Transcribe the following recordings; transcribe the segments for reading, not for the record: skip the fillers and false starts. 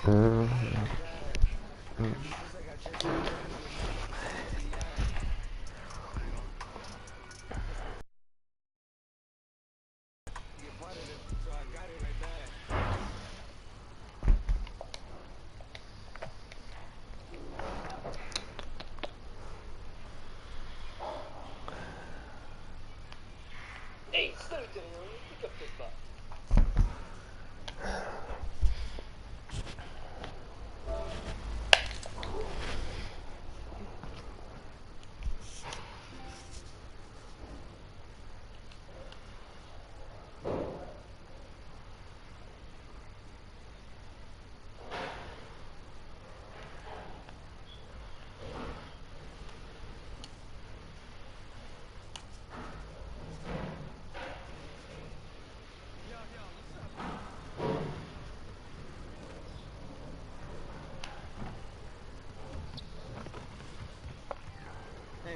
Hey,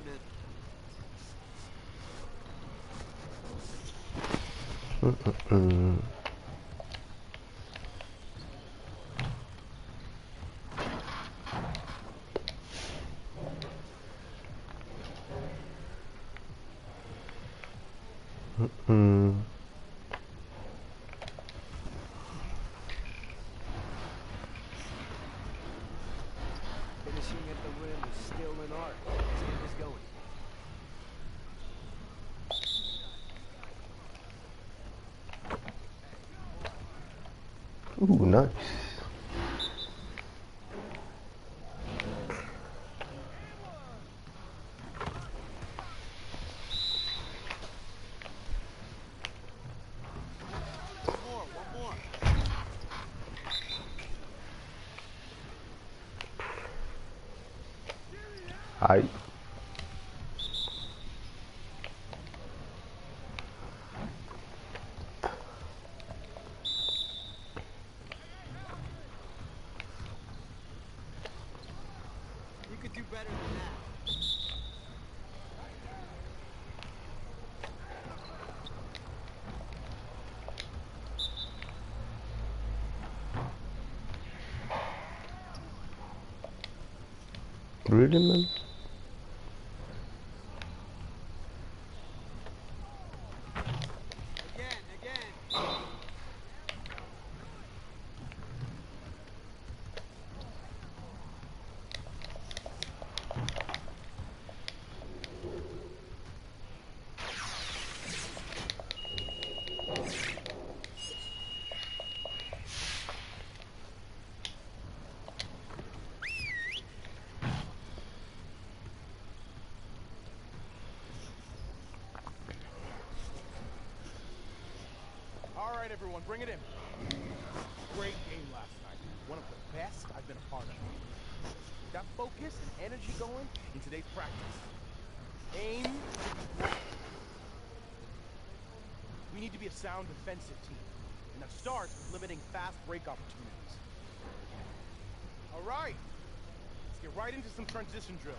man. Finishing at the rim is still an art. Let's get this going. Ooh, nice. One more. Aight. You could do better than that. Really, man? Again. All right, everyone, bring it in. Great game last night. One of the best I've been a part of. Got focus and energy going in today's practice. Aim to be great. We need to be a sound defensive team, and that starts with limiting fast break opportunities. All right, let's get right into some transition drills.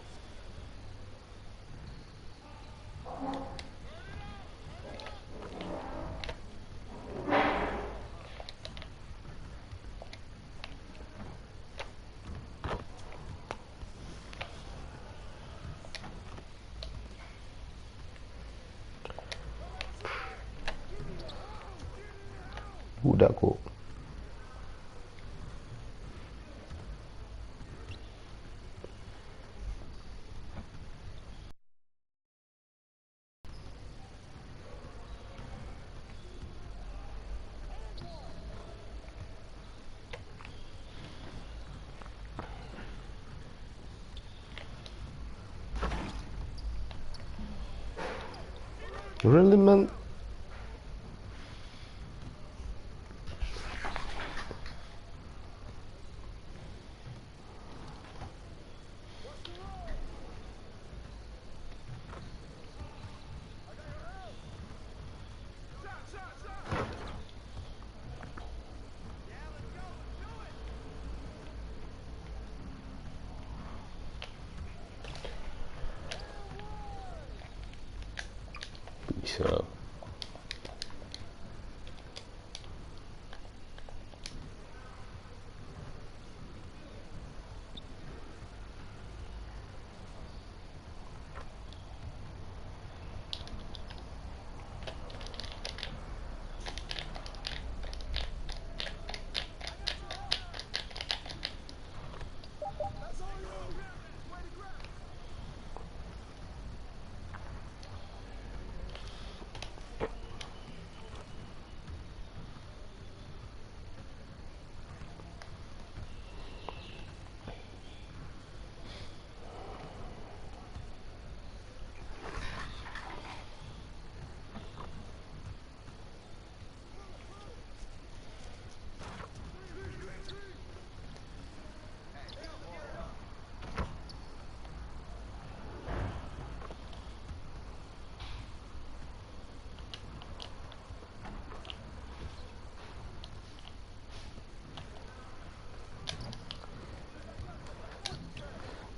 Budak kok. Really, man? Bisa.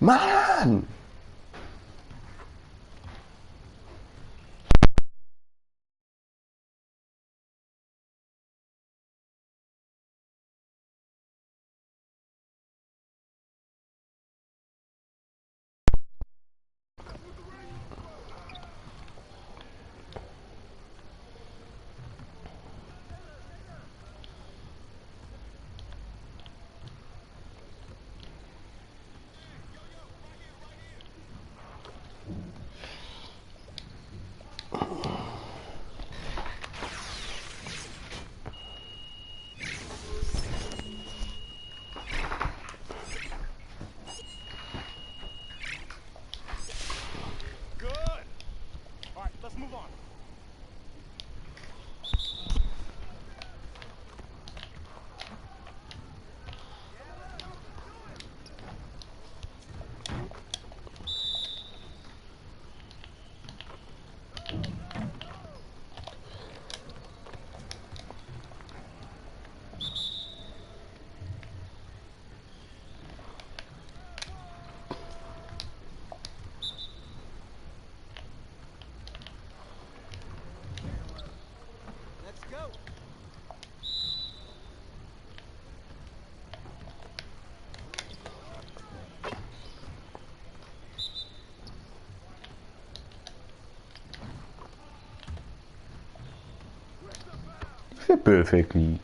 Man! Good. All right, let's move on. Let's go. Fit perfectly.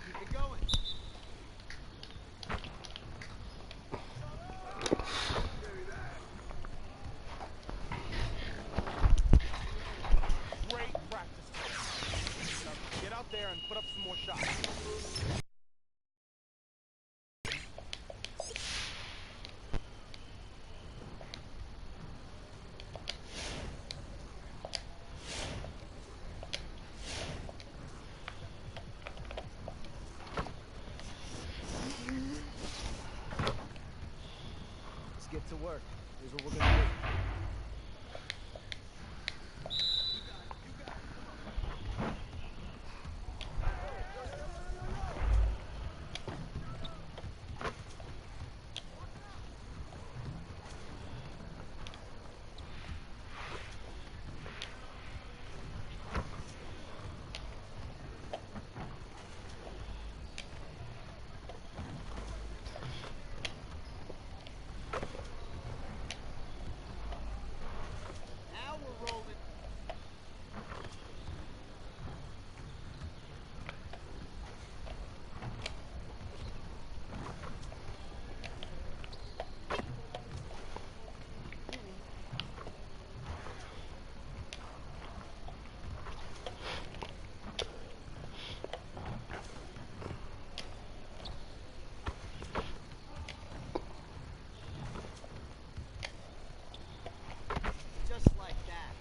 Keep it going. Great practice. Now get out there and put up some more shots. Let's get to work. Here's what we're gonna do. Now we're rolling. Just like that.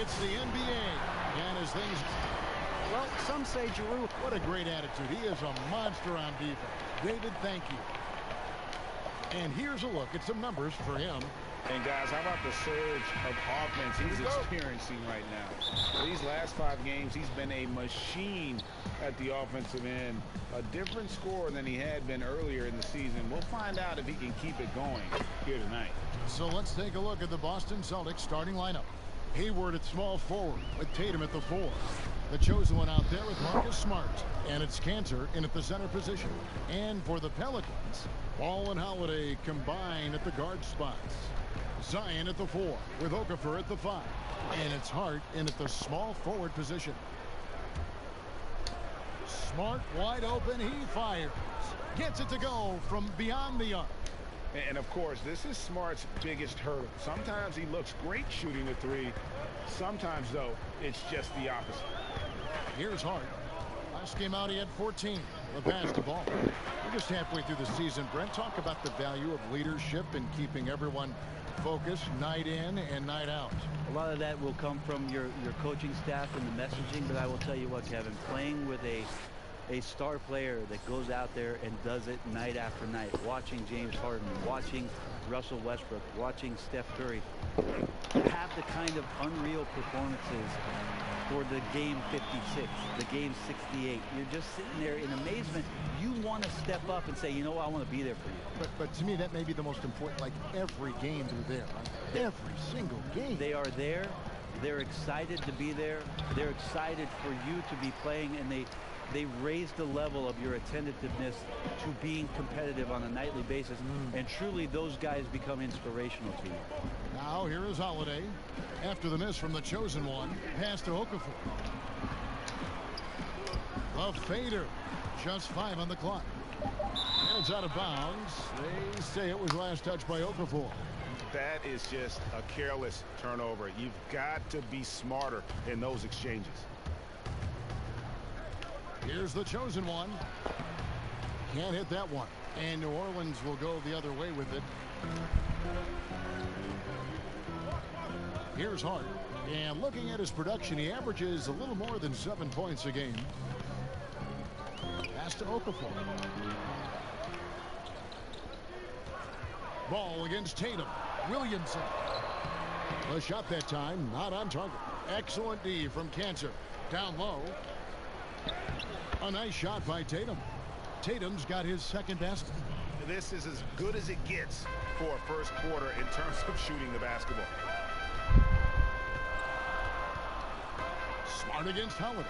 It's the NBA, and as things... Well, some say Giroux. What a great attitude. He is a monster on defense. David, thank you. And here's a look at some numbers for him. And guys, how about the surge of offense he's experiencing right now? These last 5 games, he's been a machine at the offensive end. A different scorer than he had been earlier in the season. We'll find out if he can keep it going here tonight. So let's take a look at the Boston Celtics starting lineup. Hayward at small forward with Tatum at the 4. The chosen one out there with Marcus Smart. And it's Cantor in at the center position. And for the Pelicans, Ball and Holiday combine at the guard spots. Zion at the 4 with Okafor at the 5. And it's Hart in at the small forward position. Smart wide open. He fires. Gets it to go from beyond the arc. And of course, this is Smart's biggest hurdle. Sometimes he looks great shooting the 3. Sometimes, though, it's just the opposite. Here's Hart. Last game out, he had 14. The pass to Ball. We're just halfway through the season. Brent, talk about the value of leadership and keeping everyone focused night in and night out. A lot of that will come from your coaching staff and the messaging, but I will tell you what, Kevin, playing with a star player that goes out there and does it night after night, watching James Harden, watching Russell Westbrook, watching Steph Curry have the kind of unreal performances for the game 56, the game 68. You're just sitting there in amazement. You want to step up and say, you know what, I want to be there for you. But to me, that may be the most important. Like every game they're there. Right? Every single game. They are there. They're excited to be there. They're excited for you to be playing, and they raise the level of your attentiveness to being competitive on a nightly basis. And truly, those guys become inspirational to you. Now, here is Holiday. After the miss from the chosen one, pass to Okafor. A fader. Just 5 on the clock. And it's out of bounds. They say it was last touched by Okafor. That is just a careless turnover. You've got to be smarter in those exchanges. Here's the chosen one. Can't hit that one. And New Orleans will go the other way with it. Here's Hart. And looking at his production, he averages a little more than 7 points a game. Pass to Okafor. Ball against Tatum. Williamson. The shot that time, not on target. Excellent D from Cantor. Down low. A nice shot by Tatum. Tatum's got his second basket. This is as good as it gets for a first quarter in terms of shooting the basketball. Smart against Holiday.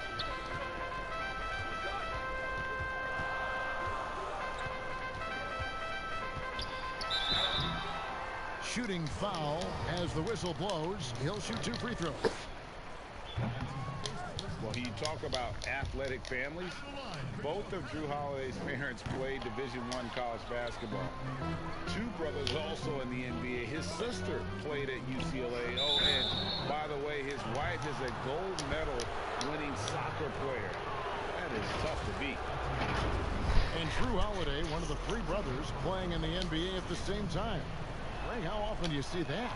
Shooting foul as the whistle blows. He'll shoot 2 free throws. Well, you talk about athletic families. Both of Drew Holiday's parents played Division I college basketball. 2 brothers also in the NBA. His sister played at UCLA. Oh, and by the way, his wife is a gold medal winning soccer player. That is tough to beat. And Drew Holiday, one of the 3 brothers playing in the NBA at the same time. Ray, how often do you see that?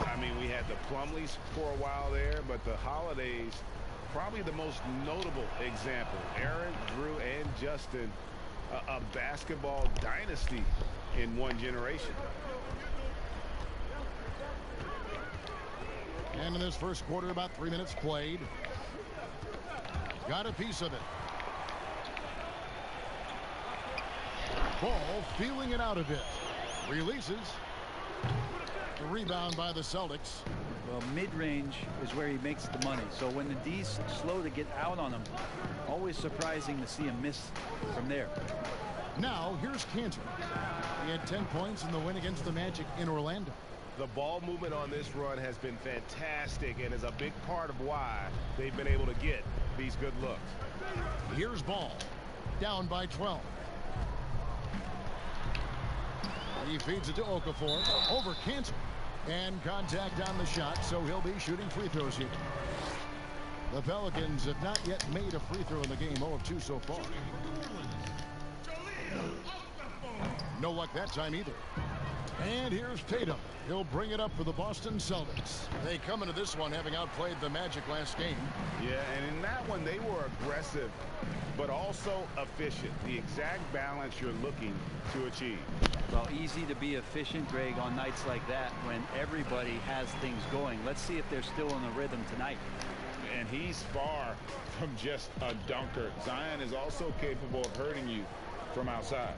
I mean, we had the Plumleys for a while there, but the Holidays, probably the most notable example. Aaron, Drew, and Justin, a basketball dynasty in one generation. And in this first quarter, about 3 minutes played. Got a piece of it. Ball feeling it out a bit. Releases. A rebound by the Celtics. Well, mid-range is where he makes the money. So when the D's slow to get out on him, always surprising to see him miss from there. Now, here's Cantor. He had 10 points in the win against the Magic in Orlando. The ball movement on this run has been fantastic and is a big part of why they've been able to get these good looks. Here's Ball. Down by 12. He feeds it to Okafor. Over Cantor. And contact on the shot, so he'll be shooting free throws here. The Pelicans have not yet made a free throw in the game. 0 of 2 so far. No luck that time either. And here's Tatum. He'll bring it up for the Boston Celtics. They come into this one having outplayed the Magic last game. Yeah, and in that one, they were aggressive, but also efficient. The exact balance you're looking to achieve. Well, easy to be efficient, Greg, on nights like that when everybody has things going. Let's see if they're still in the rhythm tonight. And he's far from just a dunker. Zion is also capable of hurting you from outside.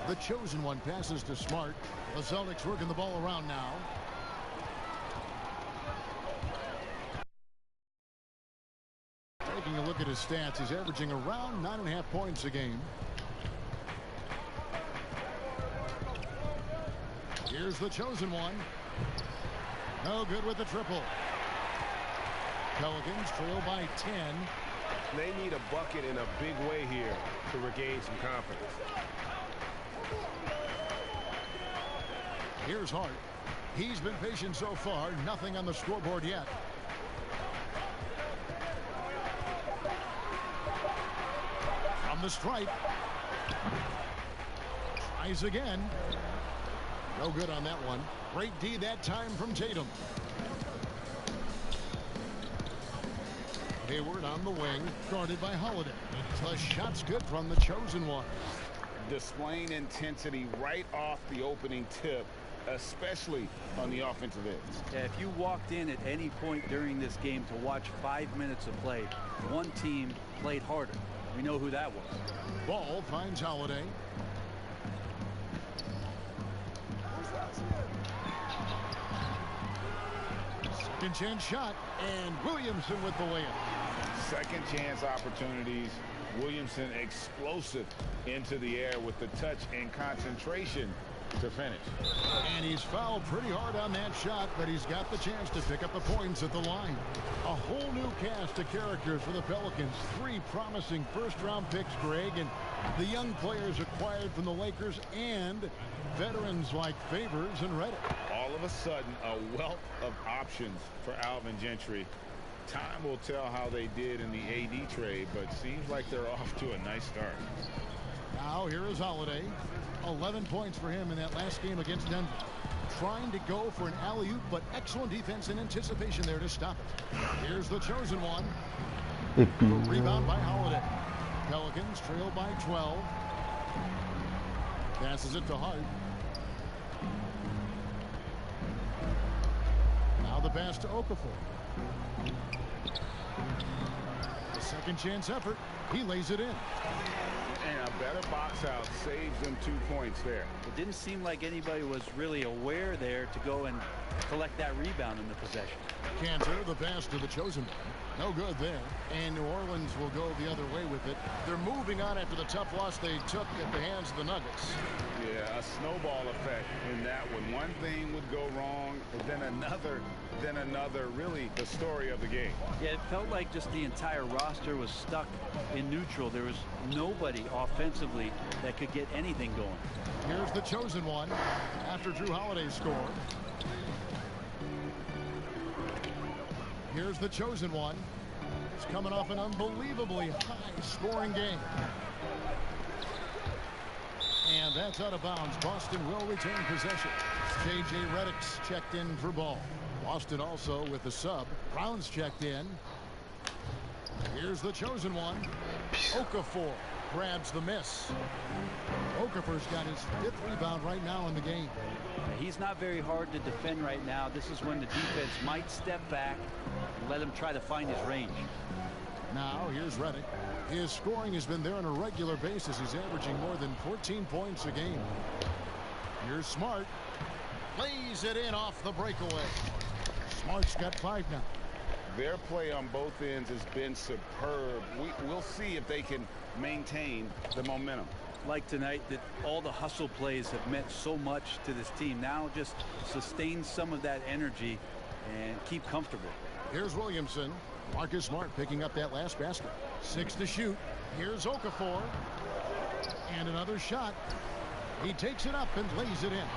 The chosen one passes to Smart. The Celtics working the ball around now. Taking a look at his stats, he's averaging around 9.5 points a game. Here's the chosen one. No good with the triple. Pelicans trail by 10. They need a bucket in a big way here to regain some confidence. Here's Hart. He's been patient so far. Nothing on the scoreboard yet. From the stripe. Tries again. No good on that one. Great D that time from Tatum. Hayward on the wing, guarded by Holiday. The shot's good from the chosen one. Displaying intensity right off the opening tip, especially on the offensive edge. Yeah, if you walked in at any point during this game to watch 5 minutes of play, one team played harder. We know who that was. Ball finds Holiday. Second chance shot, and Williamson with the layup. Second chance opportunities. Williamson explosive into the air with the touch and concentration to finish. And he's fouled pretty hard on that shot, but he's got the chance to pick up the points at the line. A whole new cast of characters for the Pelicans. 3 promising first-round picks, Greg, and the young players acquired from the Lakers and veterans like Favors and Reddick. All of a sudden, a wealth of options for Alvin Gentry. Time will tell how they did in the AD trade, but seems like they're off to a nice start. Now here is Holiday. 11 points for him in that last game against Denver. Trying to go for an alley-oop, but excellent defense and anticipation there to stop it. Here's the chosen one. Rebound by Holiday. Pelicans trail by 12. Passes it to Hart. Now the pass to Okafor. The second chance effort. He lays it in. And a better box out saves them 2 points there. It didn't seem like anybody was really aware there to go and collect that rebound in the possession. Cantor, the pass to the chosen one. No good there. And New Orleans will go the other way with it. They're moving on after the tough loss they took at the hands of the Nuggets. Yeah, a snowball effect in that one. One thing would go wrong, then another, then another. Really the story of the game. Yeah, it felt like just the entire roster was stuck in neutral. There was nobody offensively that could get anything going. Here's the chosen one after Drew Holiday scored. Here's the chosen one. It's coming off an unbelievably high-scoring game. And that's out of bounds. Boston will retain possession. J.J. Redick's checked in for ball. Boston also with the sub. Brown's checked in. Here's the chosen one. Okafor grabs the miss. Okafor's got his 5th rebound right now in the game. He's not very hard to defend right now. This is when the defense might step back and let him try to find his range. Now here's Reddick. His scoring has been there on a regular basis. He's averaging more than 14 points a game. Here's Smart. Lays it in off the breakaway. Smart's got 5 now. Their play on both ends has been superb. We'll see if they can maintain the momentum. Like tonight, that all the hustle plays have meant so much to this team. Now just sustain some of that energy and keep comfortable. Here's Williamson. Marcus Smart picking up that last basket. 6 to shoot. Here's Okafor. And another shot. He takes it up and lays it in.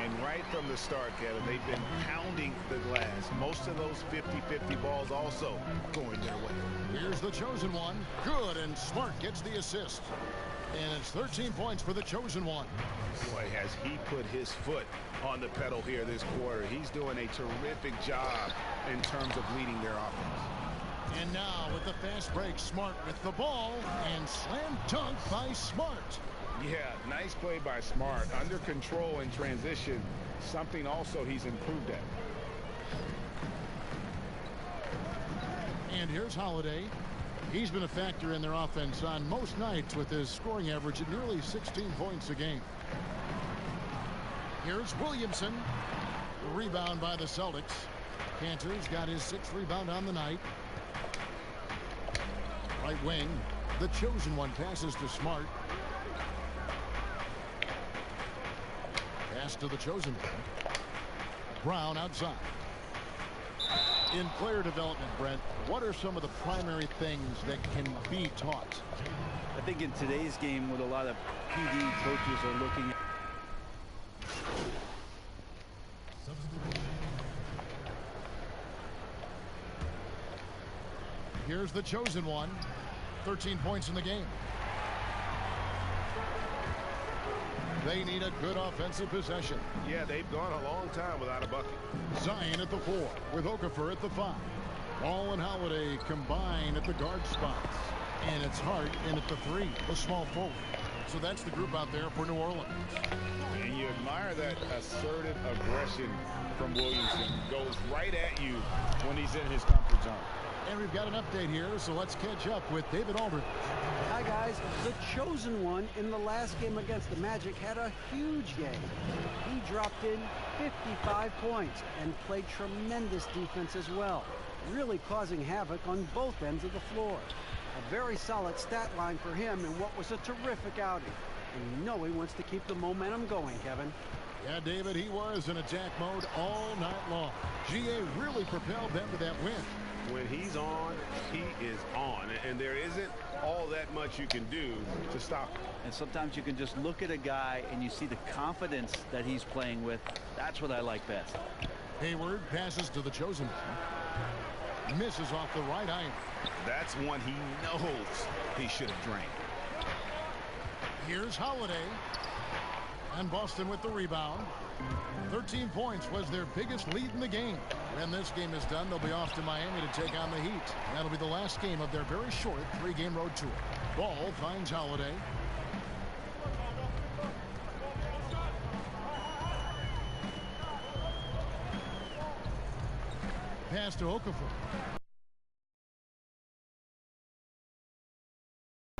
And right from the start, Kevin, they've been pounding the glass. Most of those 50-50 balls also going their way. Here's the chosen one. Good, and Smart gets the assist. And it's 13 points for the chosen one. Boy, has he put his foot on the pedal here this quarter. He's doing a terrific job in terms of leading their offense. And now with the fast break, Smart with the ball, and slam dunk by Smart. Yeah, nice play by Smart. Under control in transition, something also he's improved at. And here's Holiday. He's been a factor in their offense on most nights with his scoring average at nearly 16 points a game. Here's Williamson. Rebound by the Celtics. Cantor's got his 6th rebound on the night. Right wing. The chosen one passes to Smart. Pass to the chosen one. Brown outside. In player development, Brent, what are some of the primary things that can be taught? I think in today's game, what a lot of PD coaches are looking at. Here's the chosen one. 13 points in the game. They need a good offensive possession. Yeah, they've gone a long time without a bucket. Zion at the 4 with Okafor at the 5. Ball and Holiday combine at the guard spots. And it's Hart in at the 3, the small forward. So that's the group out there for New Orleans. And you admire that assertive aggression from Williamson. Goes right at you when he's in his comfort zone. And we've got an update here, so let's catch up with David Aldridge. Hi, guys. The chosen one in the last game against the Magic had a huge game. He dropped in 55 points and played tremendous defense as well, really causing havoc on both ends of the floor. A very solid stat line for him in what was a terrific outing. And you know he wants to keep the momentum going, Kevin. Yeah, David, he was in attack mode all night long. GA really propelled them to that win. When he's on, he is on. And there isn't all that much you can do to stop him. And sometimes you can just look at a guy and you see the confidence that he's playing with. That's what I like best. Hayward passes to the chosen one. Misses off the right iron. That's one he knows he should have drained. Here's Holiday. And Boston with the rebound. 13 points was their biggest lead in the game. When this game is done, they'll be off to Miami to take on the Heat. That'll be the last game of their very short 3-game road tour. Ball finds Holiday. Pass to Okafor.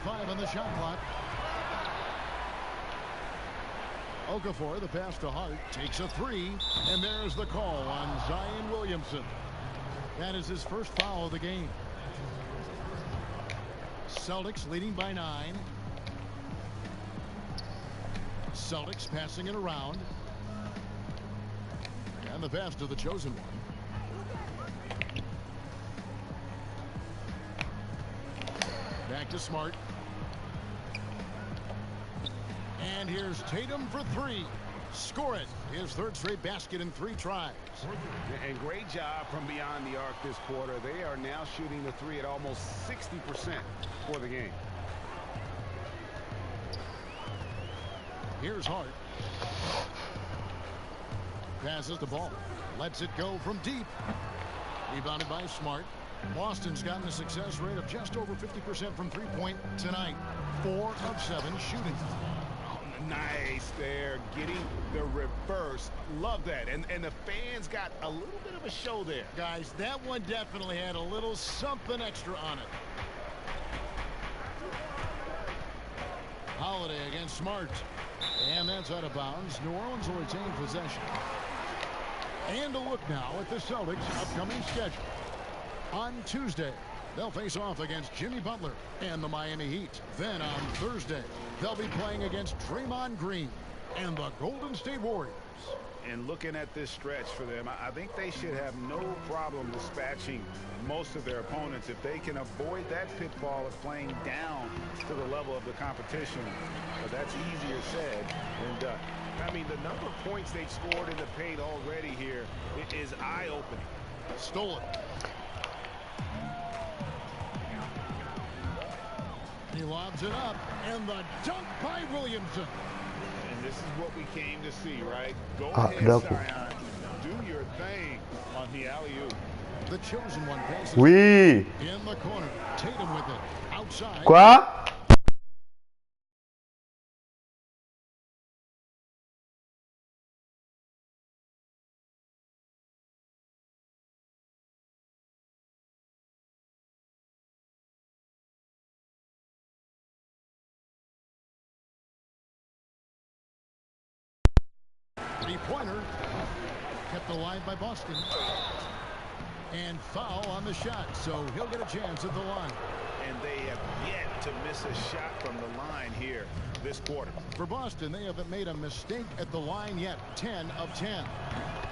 5 on the shot clock. Okafor, the pass to Hart, takes a 3, and there's the call on Zion Williamson. That is his first foul of the game. Celtics leading by 9. Celtics passing it around. And the pass to the chosen one. Back to Smart. And here's Tatum for 3. Score it. His 3rd straight basket in 3 tries. And great job from beyond the arc this quarter. They are now shooting the 3 at almost 60% for the game. Here's Hart. Passes the ball. Lets it go from deep. Rebounded by Smart. Boston's gotten a success rate of just over 50% from 3-point tonight. 4 of 7 shooting. Nice there, getting the reverse. Love that. And the fans got a little bit of a show there. Guys, that one definitely had a little something extra on it. Holiday against Smart. And that's out of bounds. New Orleans will retain possession. And a look now at the Celtics' upcoming schedule. On Tuesday, they'll face off against Jimmy Butler and the Miami Heat. Then on Thursday, they'll be playing against Draymond Green and the Golden State Warriors. And looking at this stretch for them, I think they should have no problem dispatching most of their opponents if they can avoid that pitfall of playing down to the level of the competition. But that's easier said than done. I mean, the number of points they've scored in the paint already here is eye-opening. Stole it. He lobs it up, and the dunk by Williamson. And this is what we came to see, right? Go Ah, ahead, d'accord. Zion. Do your thing on the alley-oop. The chosen one passes Oui. in the corner. Tatum with it. Outside. Quoi? Three-pointer. Kept alive by Boston. And foul on the shot, so he'll get a chance at the line. And they have yet to miss a shot from the line here this quarter. For Boston, they haven't made a mistake at the line yet. 10 of 10.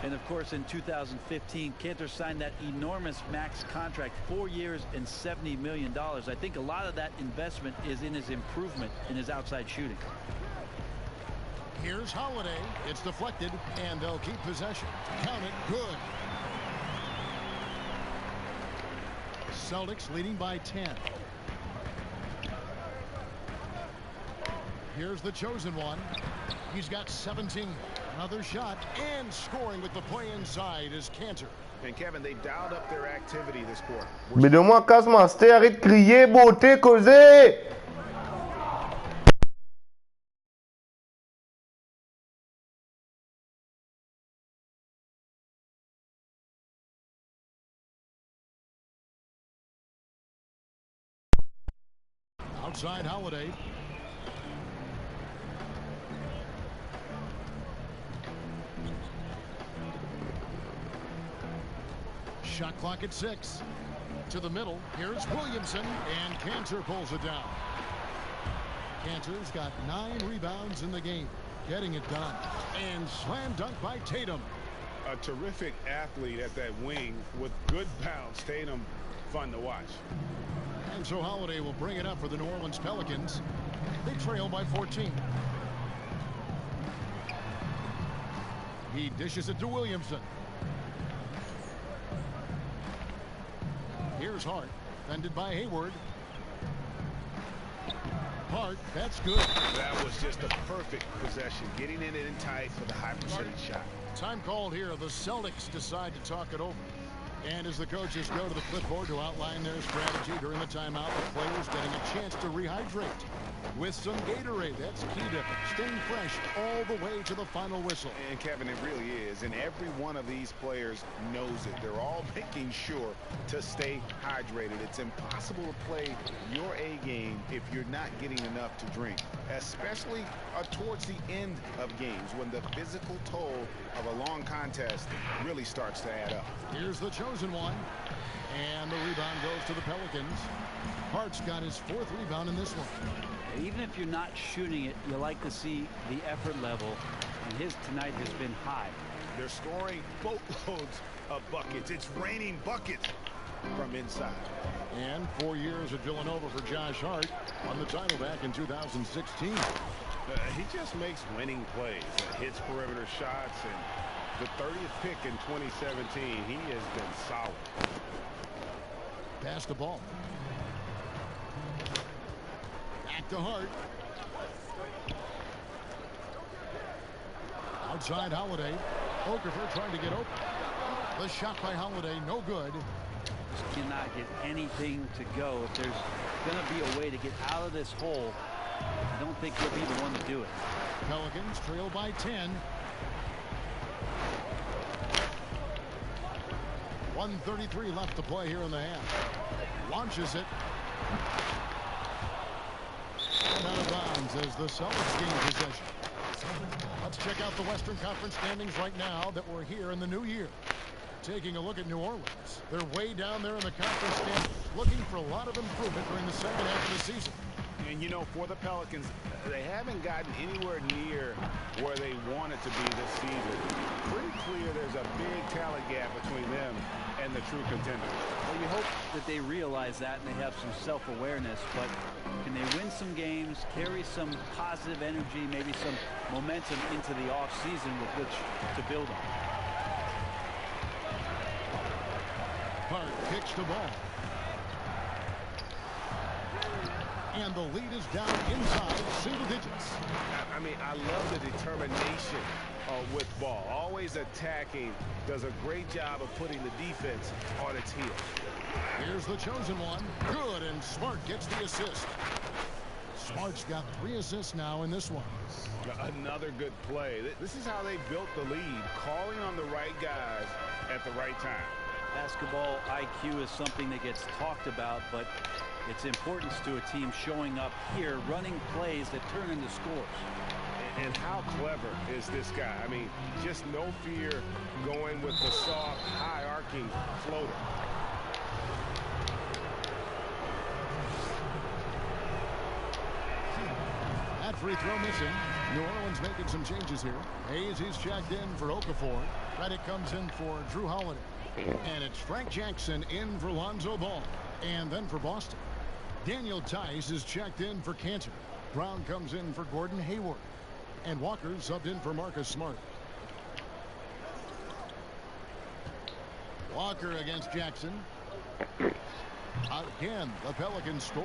And of course, in 2015, Cantor signed that enormous max contract, 4 years and $70 million. I think a lot of that investment is in his improvement in his outside shooting. Here's Holiday. It's deflected, and they'll keep possession. Count it. Good. Celtics leading by 10. Here's the chosen one. He's got 17. Another shot, and scoring with the play inside is Cantor. And Kevin, they dialed up their activity this quarter. Mais donne-moi un casse master, arrête de crier, beauté, causer. Outside Holiday. Shot clock at 6. To the middle. Here's Williamson, and Cantor pulls it down. Cantor's got 9 rebounds in the game. Getting it done. And slam dunk by Tatum. A terrific athlete at that wing with good bounce. Tatum, fun to watch. And so Holiday will bring it up for the New Orleans Pelicans. They trail by 14. He dishes it to Williamson. Here's Hart, defended by Hayward. Hart, that's good. That was just a perfect possession, getting in it in tight for the high percentage shot. Time called here. The Celtics decide to talk it over. And as the coaches go to the clipboard to outline their strategy during the timeout, the players getting a chance to rehydrate with some Gatorade. That's key to staying fresh all the way to the final whistle. And Kevin, it really is. And every one of these players knows it. They're all making sure to stay hydrated. It's impossible to play your A game if you're not getting enough to drink, especially towards the end of games when the physical toll of a long contest really starts to add up. Here's the chosen one. And the rebound goes to the Pelicans. Hart's got his 4th rebound in this one. Even if you're not shooting it, you like to see the effort level, and his tonight has been high. They're scoring boatloads of buckets. It's raining buckets from inside. And 4 years at Villanova for Josh Hart. Won the title back in 2016. He just makes winning plays. Hits perimeter shots, and the 30th pick in 2017, he has been solid. Pass the ball. Back to Hart. Outside Holiday. Okafor trying to get open. The shot by Holiday, no good. Just cannot get anything to go. If there's going to be a way to get out of this hole, I don't think he'll be the one to do it. Pelicans trail by 10. 1:33 left to play here in the half. Launches it. And out of bounds as the Celtics gain possession. Let's check out the Western Conference standings right now that we're here in the new year. Taking a look at New Orleans. They're way down there in the conference standings, looking for a lot of improvement during the second half of the season. And, you know, for the Pelicans, they haven't gotten anywhere near where they wanted to be this season. Pretty clear there's a big talent gap between them and the true contenders. Well, you hope that they realize that and they have some self-awareness, but can they win some games, carry some positive energy, maybe some momentum into the off-season with which to build on? Hart kicks the ball. And the lead is down inside single digits. I mean, I love the determination with ball. Always attacking. Does a great job of putting the defense on its heels. Here's the chosen one. Good, and Smart gets the assist. Smart's got 3 assists now in this one. Another good play. This is how they built the lead, calling on the right guys at the right time. Basketball IQ is something that gets talked about, but its importance to a team showing up here, running plays that turn into scores. And how clever is this guy? I mean, just no fear going with the soft, high-arcing floater. That free throw missing. New Orleans making some changes here. Hayes, he's checked in for Okafor. Reddick comes in for Drew Holiday. And it's Frank Jackson in for Lonzo Ball. And then for Boston, Daniel Tice is checked in for Cantor. Brown comes in for Gordon Hayward. And Walker subbed in for Marcus Smart. Walker against Jackson. Again, the Pelicans score.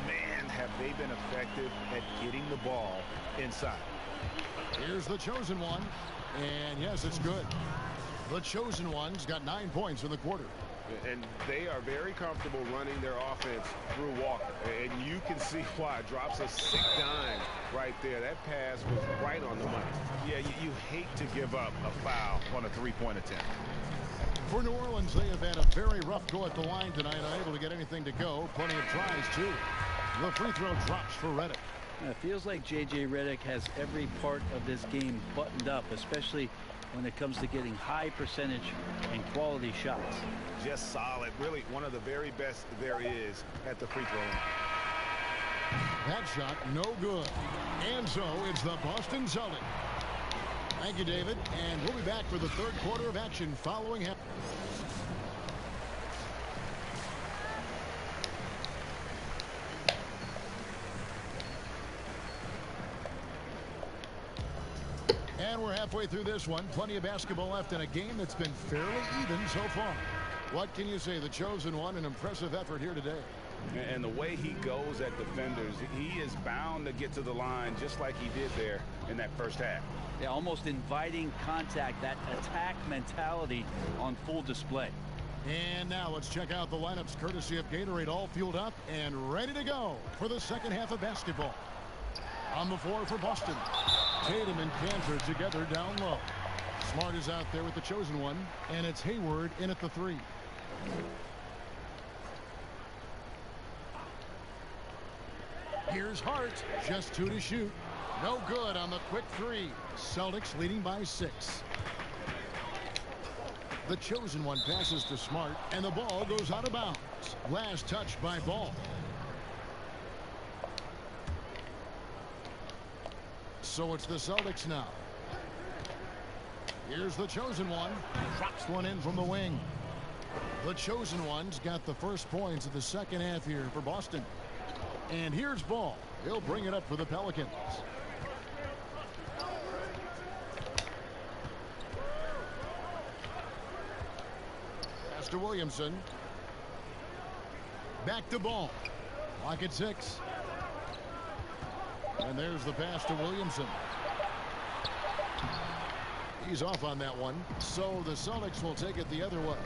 Man, have they been effective at getting the ball inside. Here's the chosen one. And yes, it's good. The chosen one's got 9 points in the quarter. And they are very comfortable running their offense through Walker. And you can see why. Drops a sick dime right there. That pass was right on the money. Yeah, you hate to give up a foul on a three-point attempt. For New Orleans, they have had a very rough go at the line tonight, unable to get anything to go. Plenty of tries, too. The free throw drops for Reddick. It feels like J.J. Redick has every part of this game buttoned up, especially when it comes to getting high percentage and quality shots. Just solid. Really one of the very best there is at the free throw line. That shot, no good. And so it's the Boston Celtics. Thank you, David. And we'll be back for the third quarter of action following him. And we're halfway through this one. Plenty of basketball left in a game that's been fairly even so far. What can you say? The chosen one, an impressive effort here today. And the way he goes at defenders, he is bound to get to the line just like he did there in that first half. Yeah, almost inviting contact, that attack mentality on full display. And now let's check out the lineups courtesy of Gatorade, all fueled up and ready to go for the second half of basketball. On the floor for Boston, Tatum and Cantor together down low. Smart is out there with the chosen one, and it's Hayward in at the 3. Here's Hart, just 2 to shoot. No good on the quick 3. Celtics leading by 6. The chosen one passes to Smart, and the ball goes out of bounds. Last touch by Ball. So it's the Celtics now. Here's the chosen one. Drops one in from the wing. The chosen one's got the first points of the second half here for Boston. And here's Ball. He'll bring it up for the Pelicans. Pass to Williamson. Back to Ball. Clock at 6. And there's the pass to Williamson. He's off on that one. So the Celtics will take it the other way.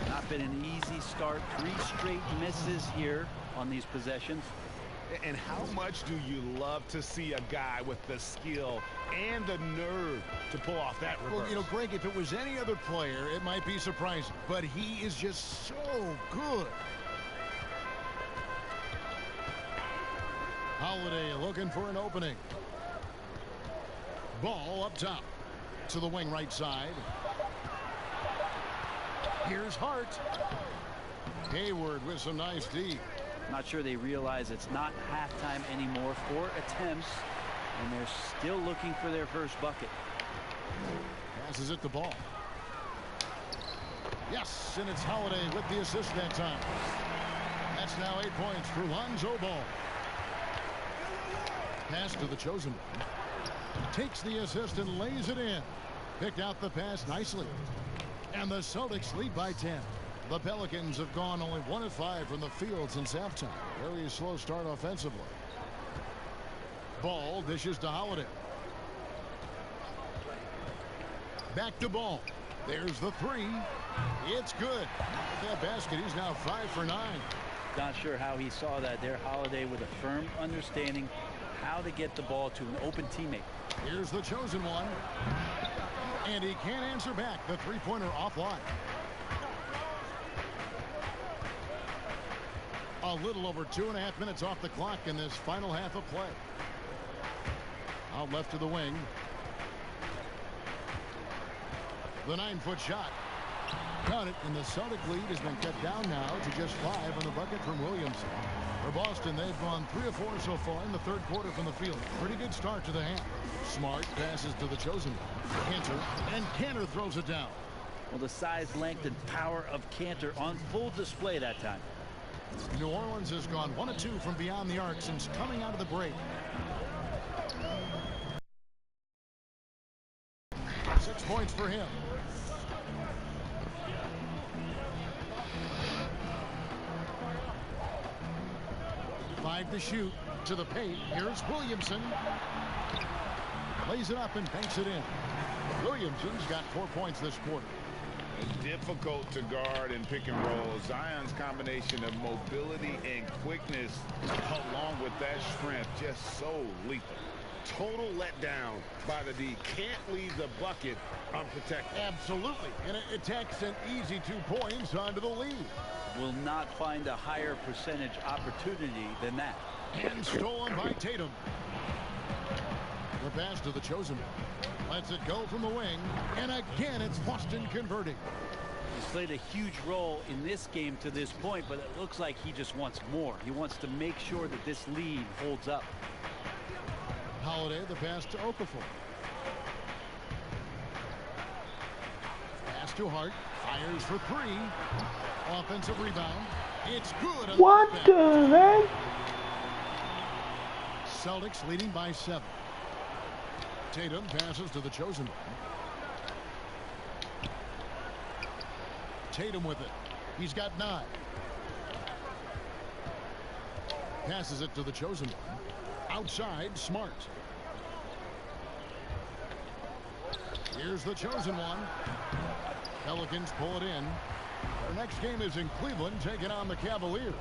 Not been an easy start. 3 straight misses here on these possessions. And how much do you love to see a guy with the skill and the nerve to pull off that reverse? Well, you know, Greg, if it was any other player, it might be surprising. But he is just so good. Holiday looking for an opening. Ball up top to the wing right side. Here's Hart. Hayward with some nice D. Not sure they realize it's not halftime anymore. 4 attempts, and they're still looking for their first bucket. Passes it to Ball. Yes, and it's Holiday with the assist that time. That's now 8 points for Lonzo Ball. Pass to the chosen one. Takes the assist and lays it in. Picked out the pass nicely. And the Celtics lead by 10. The Pelicans have gone only 1 of 5 from the field since halftime. Very slow start offensively. Ball dishes to Holiday. Back to Ball. There's the three. It's good. With that basket, he's now 5 for 9. Not sure how he saw that there. Holiday with a firm understanding how to get the ball to an open teammate. Here's the chosen one. And he can't answer back. The three-pointer offline. A little over 2.5 minutes off the clock in this final half of play. Out left to the wing. The 9-foot shot. Got it, and the Celtic lead has been cut down now to just 5 on the bucket from Williamson. For Boston, they've gone 3 of 4 so far in the third quarter from the field. Pretty good start to the half. Smart passes to the chosen one. Cantor, and Cantor throws it down. Well, the size, length, and power of Cantor on full display that time. New Orleans has gone 1 of 2 from beyond the arc since coming out of the break. 6 points for him. 5 to shoot. To the paint. Here's Williamson. Lays it up and banks it in. Williamson's got 4 points this quarter. Difficult to guard in pick and roll. Zion's combination of mobility and quickness along with that strength just so lethal. Total letdown by the D. Can't leave the bucket unprotected. Absolutely. And it takes an easy 2 points onto the lead. Will not find a higher percentage opportunity than that. And stolen by Tatum. The pass to the chosen one. Lets it go from the wing. And again, it's Boston converting. He's played a huge role in this game to this point, but it looks like he just wants more. He wants to make sure that this lead holds up. Holiday, the pass to Okafor. Pass to Hart. Fires for 3. Offensive rebound. It's good. What the heck? Celtics leading by 7. Tatum passes to the chosen one. Tatum with it. He's got 9. Passes it to the chosen one. Outside, Smart. Here's the chosen one. Pelicans pull it in. Their next game is in Cleveland, taking on the Cavaliers.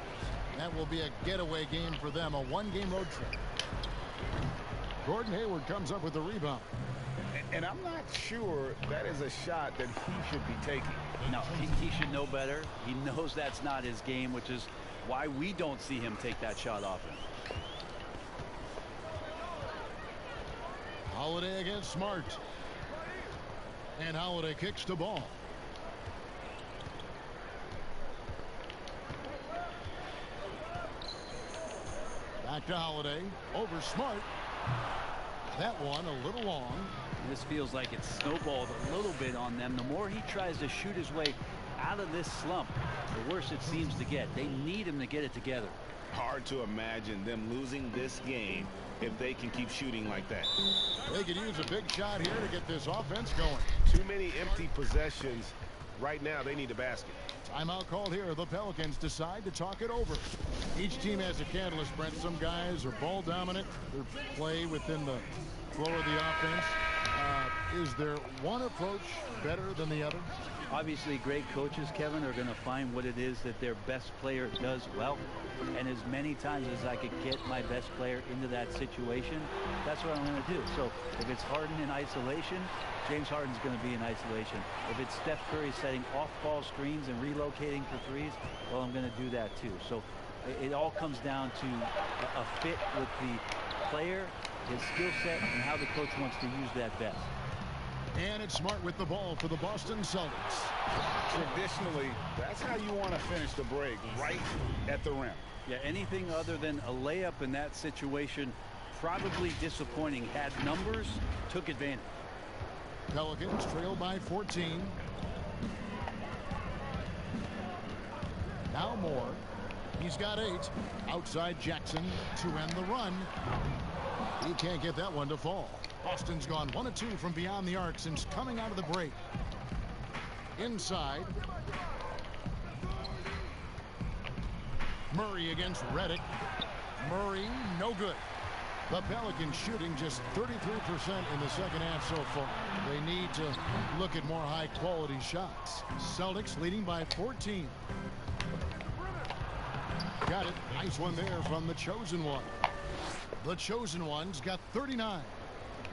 That will be a getaway game for them, a 1-game road trip. Gordon Hayward comes up with the rebound. And I'm not sure that is a shot that he should be taking. No, he should know better. He knows that's not his game, which is why we don't see him take that shot often. Holiday against Smart. And Holiday kicks the ball. Back to Holiday. Over Smart. That one a little long. This feels like it's snowballed a little bit on them. The more he tries to shoot his way out of this slump, the worse it seems to get. They need him to get it together. Hard to imagine them losing this game if they can keep shooting like that. They could use a big shot here to get this offense going. Too many empty possessions. Right now, they need a basket. Timeout called here. The Pelicans decide to talk it over. Each team has a catalyst, Brent. Some guys are ball dominant. Their play within the flow of the offense. Is there one approach better than the other? Obviously, great coaches, Kevin, are going to find what it is that their best player does well. And as many times as I could get my best player into that situation, that's what I'm going to do. So if it's Harden in isolation, James Harden's going to be in isolation. If it's Steph Curry setting off-ball screens and relocating for threes, well, I'm going to do that too. So it all comes down to a fit with the player, his skill set, and how the coach wants to use that best. And it's Smart with the ball for the Boston Celtics. Traditionally, that's how you want to finish the break, right at the rim. Yeah, anything other than a layup in that situation, probably disappointing. Had numbers, took advantage. Pelicans trail by 14. Now Moore. He's got 8. Outside Jackson to end the run. He can't get that one to fall. Boston's gone 1 of 2 from beyond the arc since coming out of the break. Inside. Murray against Redick. Murray, no good. The Pelicans shooting just 33% in the second half so far. They need to look at more high-quality shots. Celtics leading by 14. Got it. Nice one there from the Chosen One. The Chosen One's got 39.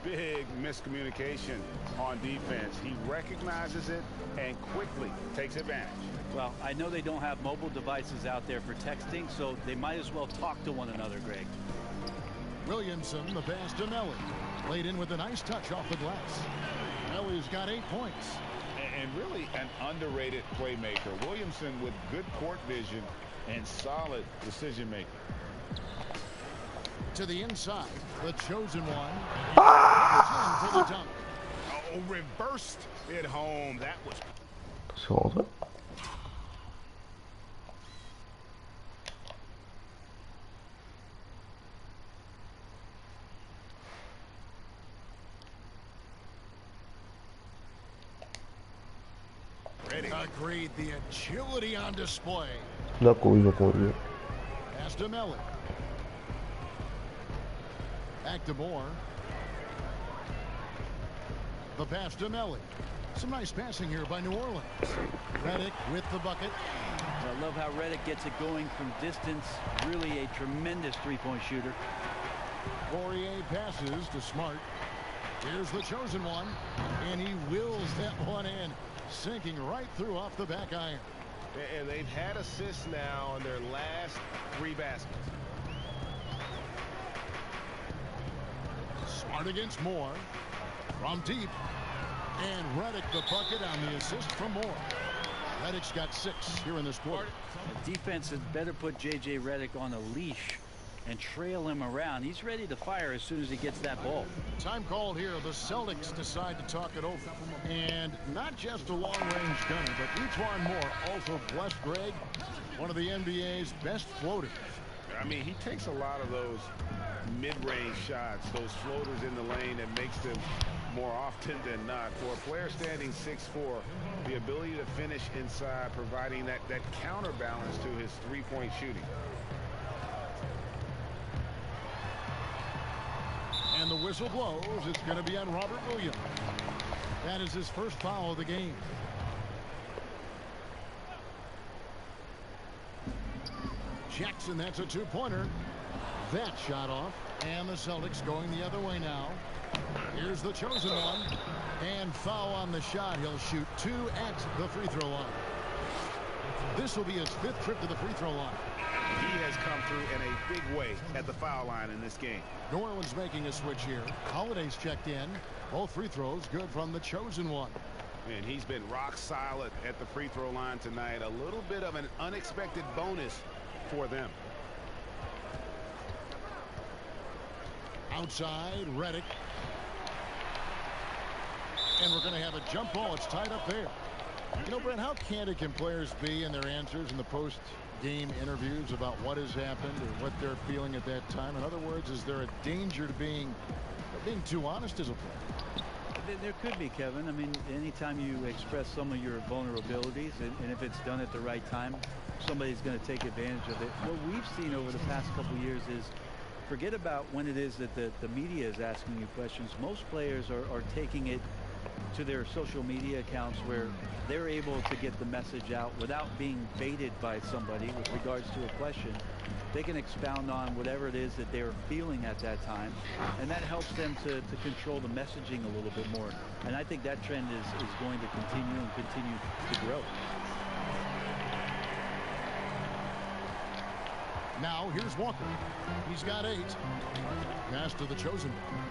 Big miscommunication on defense. He recognizes it and quickly takes advantage. Well, I know they don't have mobile devices out there for texting, so they might as well talk to one another, Greg. Williamson, the pass to Melly. Laid in with a nice touch off the glass. Melly's got 8 points. And really an underrated playmaker. Williamson with good court vision and solid decision-making. To the inside, the Chosen One. For the dunk. Oh, reversed it home. That was... Schade. Agreed, the agility on display. Da koyuyor koyuyor. Pass to Melly. Back to Moore. The pass to Melly. Some nice passing here by New Orleans. Redick with the bucket. I love how Redick gets it going from distance. Really a tremendous three-point shooter. Poirier passes to Smart. Here's the Chosen One. And he wills that one in. Sinking right through off the back iron. And they've had assists now on their last 3 baskets. Smart against Moore. From deep. And Redick the bucket on the assist from Moore. Redick's got 6 here in this quarter. The defense had better put J.J. Redick on a leash and trail him around. He's ready to fire as soon as he gets that ball. Time called here. The Celtics decide to talk it over. And not just a long-range gunner, but Etuan Moore also blessed Greg, one of the NBA's best floaters. I mean, he takes a lot of those mid-range shots, those floaters in the lane that makes them more often than not. For a player standing 6'4", the ability to finish inside, providing that counterbalance to his three-point shooting. And the whistle blows. It's going to be on Robert Williams. That is his first foul of the game. Jackson, that's a 2-pointer. That shot off. And the Celtics going the other way now. Here's the Chosen One. And foul on the shot. He'll shoot 2 at the free throw line. This will be his 5th trip to the free throw line. He has come through in a big way at the foul line in this game. New Orleans making a switch here. Holiday's checked in. Both free throws good from the Chosen One. And he's been rock solid at the free throw line tonight. A little bit of an unexpected bonus for them. Outside, Redick. And we're going to have a jump ball. It's tied up there. You know, Brent, how candid can players be in their answers in the post-game interviews about what has happened or what they're feeling at that time? In other words, is there a danger to being too honest as a player? There could be, Kevin. I mean, anytime you express some of your vulnerabilities, and if it's done at the right time, somebody's going to take advantage of it. What we've seen over the past couple of years is, forget about when it is that the media is asking you questions. Most players are taking it to their social media accounts where they're able to get the message out without being baited by somebody with regards to a question. They can expound on whatever it is that they're feeling at that time, and that helps them to control the messaging a little bit more. And I think that trend is going to continue and continue to grow. Now here's Walker. He's got 8. Pass to the Chosen One.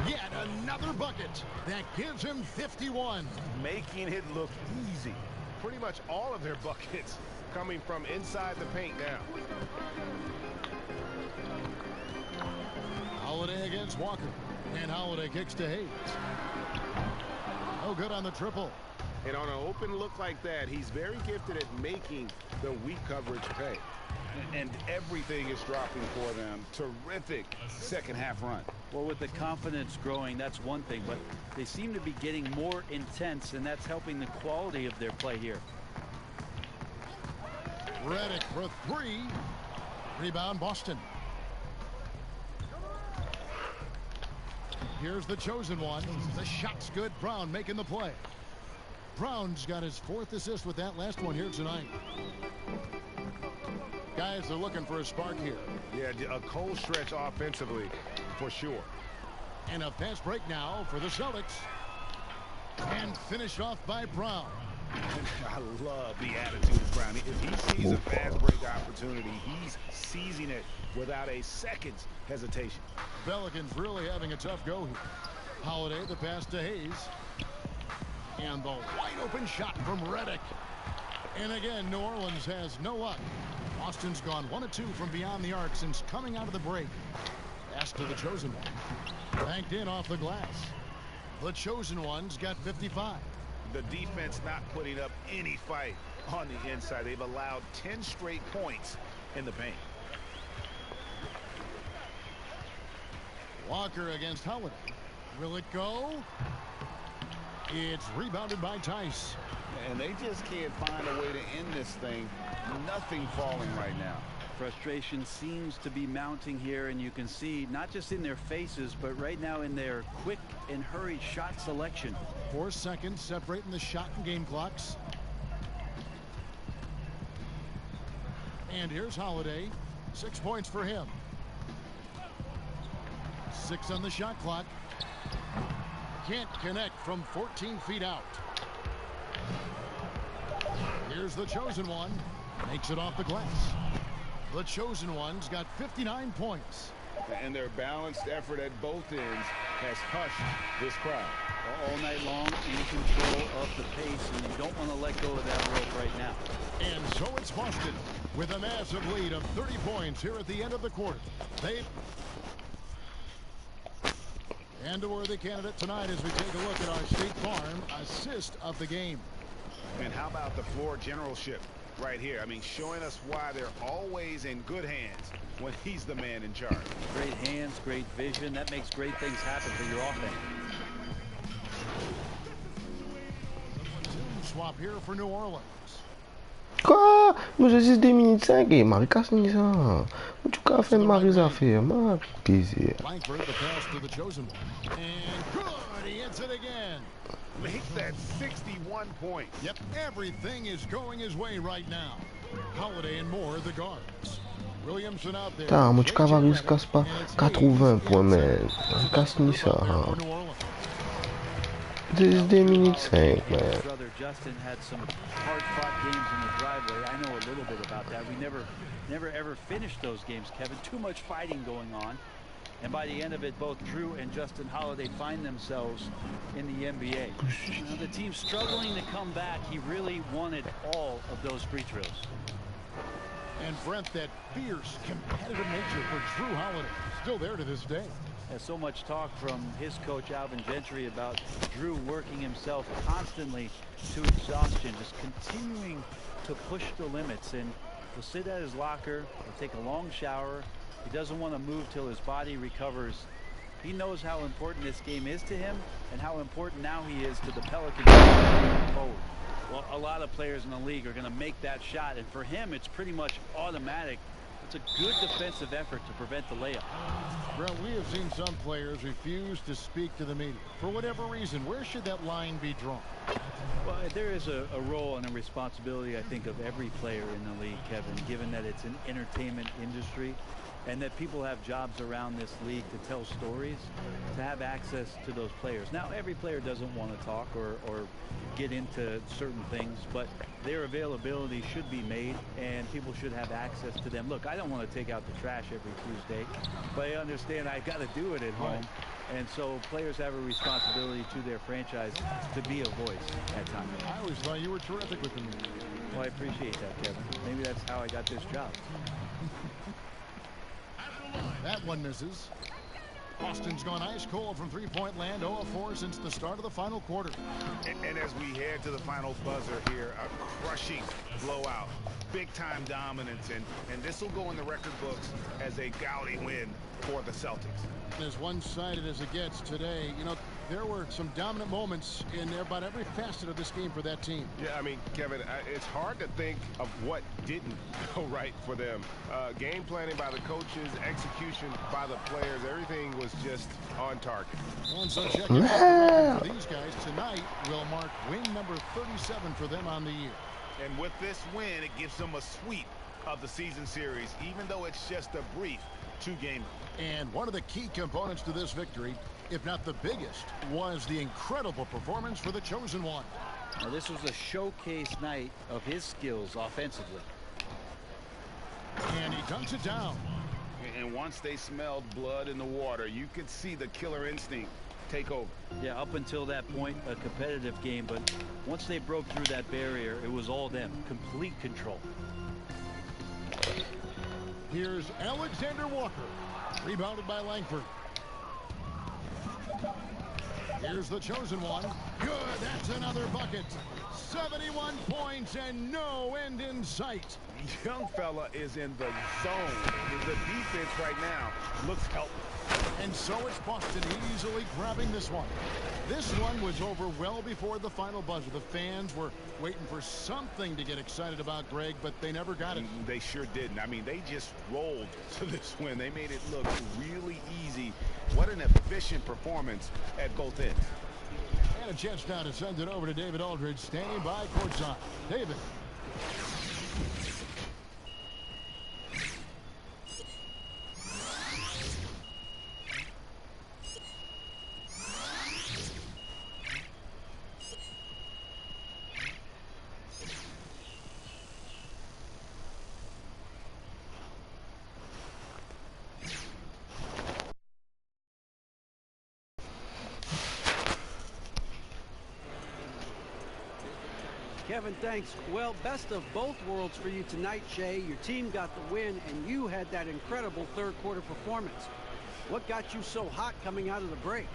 Yet another bucket that gives him 51. Making it look easy. Pretty much all of their buckets coming from inside the paint now. Holiday against Walker. And Holiday kicks to Hayes. No good on the triple. And on an open look like that, he's very gifted at making the weak coverage pay. And everything is dropping for them. Terrific second half run. Well, with the confidence growing, that's one thing, but they seem to be getting more intense, and that's helping the quality of their play here. Redick for 3. Rebound, Boston. Here's the chosen one. The shot's good. Brown making the play. Brown's got his 4th assist with that last one here tonight. Guys, they're looking for a spark here. Yeah, a cold stretch offensively, for sure. And a fast break now for the Celtics. And finished off by Brown. I love the attitude of Brown. If he sees a fast break opportunity, he's seizing it without a second's hesitation. Pelicans really having a tough go here. Holiday, the pass to Hayes. And the wide open shot from Redick. And again, New Orleans has no luck. Boston's gone 1 of 2 from beyond the arc since coming out of the break. Pass to the chosen one. Banked in off the glass. The chosen one's got 55. The defense not putting up any fight on the inside. They've allowed 10 straight points in the paint. Walker against Holiday. Will it go? It's rebounded by Tice. And they just can't find a way to end this thing. Nothing falling right now. Frustration seems to be mounting here, and you can see not just in their faces, but right now in their quick and hurried shot selection. 4 seconds separating the shot and game clocks. And here's Holiday. 6 points for him. 6 on the shot clock. Can't connect from 14 feet out. Here's the chosen one. Makes it off the glass. The chosen one's got 59 points. And their balanced effort at both ends has hushed this crowd. All night long, in control of the pace, and you don't want to let go of that rope right now. And so it's Boston with a massive lead of 30 points here at the end of the quarter. And a worthy candidate tonight as we take a look at our State Farm assist of the game. And how about the floor generalship right here? I mean, showing us why they're always in good hands when he's the man in charge. Great hands, great vision. That makes great things happen for your offense. Swap here for New Orleans. Quoi? Moi j'ai 2 minutes 5 et Marie casse ni ça. Tu as fait Marie affaire, Marie plaisir. Langford, the pass to the chosen one. And good, he hits it again. Make that 61 points. Yep, everything is going his way right now. Holiday and Moore, the guards. Williamson out there. Putain, moi tu Cavaliers casse pas 80 points, man. Marie casse ni ça. This is 2 minutes 5, man. Brother Justin had some hard-fought games in the driveway. I know a little bit about that. We never ever finished those games, Kevin. Too much fighting going on. And by the end of it, both Drew and Justin Holiday find themselves in the NBA. Now, the team's struggling to come back. He really wanted all of those free throws. And Brent, that fierce, competitive nature for Drew Holiday, still there to this day. There's so much talk from his coach, Alvin Gentry, about Drew working himself constantly to exhaustion, just continuing to push the limits. And he'll sit at his locker, he'll take a long shower. He doesn't want to move till his body recovers. He knows how important this game is to him and how important now he is to the Pelicans moving forward. Well, a lot of players in the league are going to make that shot, and for him, it's pretty much automatic. It's a good defensive effort to prevent the layup. Brent, we have seen some players refuse to speak to the media. For whatever reason, where should that line be drawn? Well, there is a role and a responsibility, I think, of every player in the league, Kevin, given that it's an entertainment industry and that people have jobs around this league to tell stories, to have access to those players. Now, every player doesn't want to talk or get into certain things, but their availability should be made and people should have access to them. Look, I don't want to take out the trash every Tuesday, but I understand I've got to do it at home. And so players have a responsibility to their franchise to be a voice at times. I always thought you were terrific with the media. Well, I appreciate that, Kevin. Maybe that's how I got this job. That one misses. Boston's gone ice cold from three-point land, 0 of 4 since the start of the final quarter. And as we head to the final buzzer here, a crushing blowout, big-time dominance, and this will go in the record books as a gaudy win for the Celtics. As one-sided as it gets today, you know, there were some dominant moments in about every facet of this game for that team. Yeah, I mean, Kevin, it's hard to think of what didn't go right for them. Game planning by the coaches, execution by the players, everything was just on target. And so check it out for these guys tonight will mark win number 37 for them on the year. And with this win, it gives them a sweep of the season series, even though it's just a brief two-game. And one of the key components to this victory, if not the biggest, was the incredible performance for the Chosen One. Now, this was a showcase night of his skills offensively. And he dunks it down. And once they smelled blood in the water, you could see the killer instinct take over. Yeah, up until that point, a competitive game, but once they broke through that barrier, it was all them. Complete control. Here's Alexander Walker. Rebounded by Langford. Here's the Chosen One. Good, that's another bucket. 71 points and no end in sight. Young fella is in the zone. The defense right now looks helpless. And so it's Boston easily grabbing this one. This one was over well before the final buzzer. The fans were waiting for something to get excited about, Greg, but they never got it. They sure didn't. I mean, they just rolled to this win. They made it look really easy. What an efficient performance at both ends. And a chance now to send it over to David Aldridge, standing by courtside. David. Kevin, thanks. Well, best of both worlds for you tonight, Shea. Your team got the win, and you had that incredible third-quarter performance. What got you so hot coming out of the break?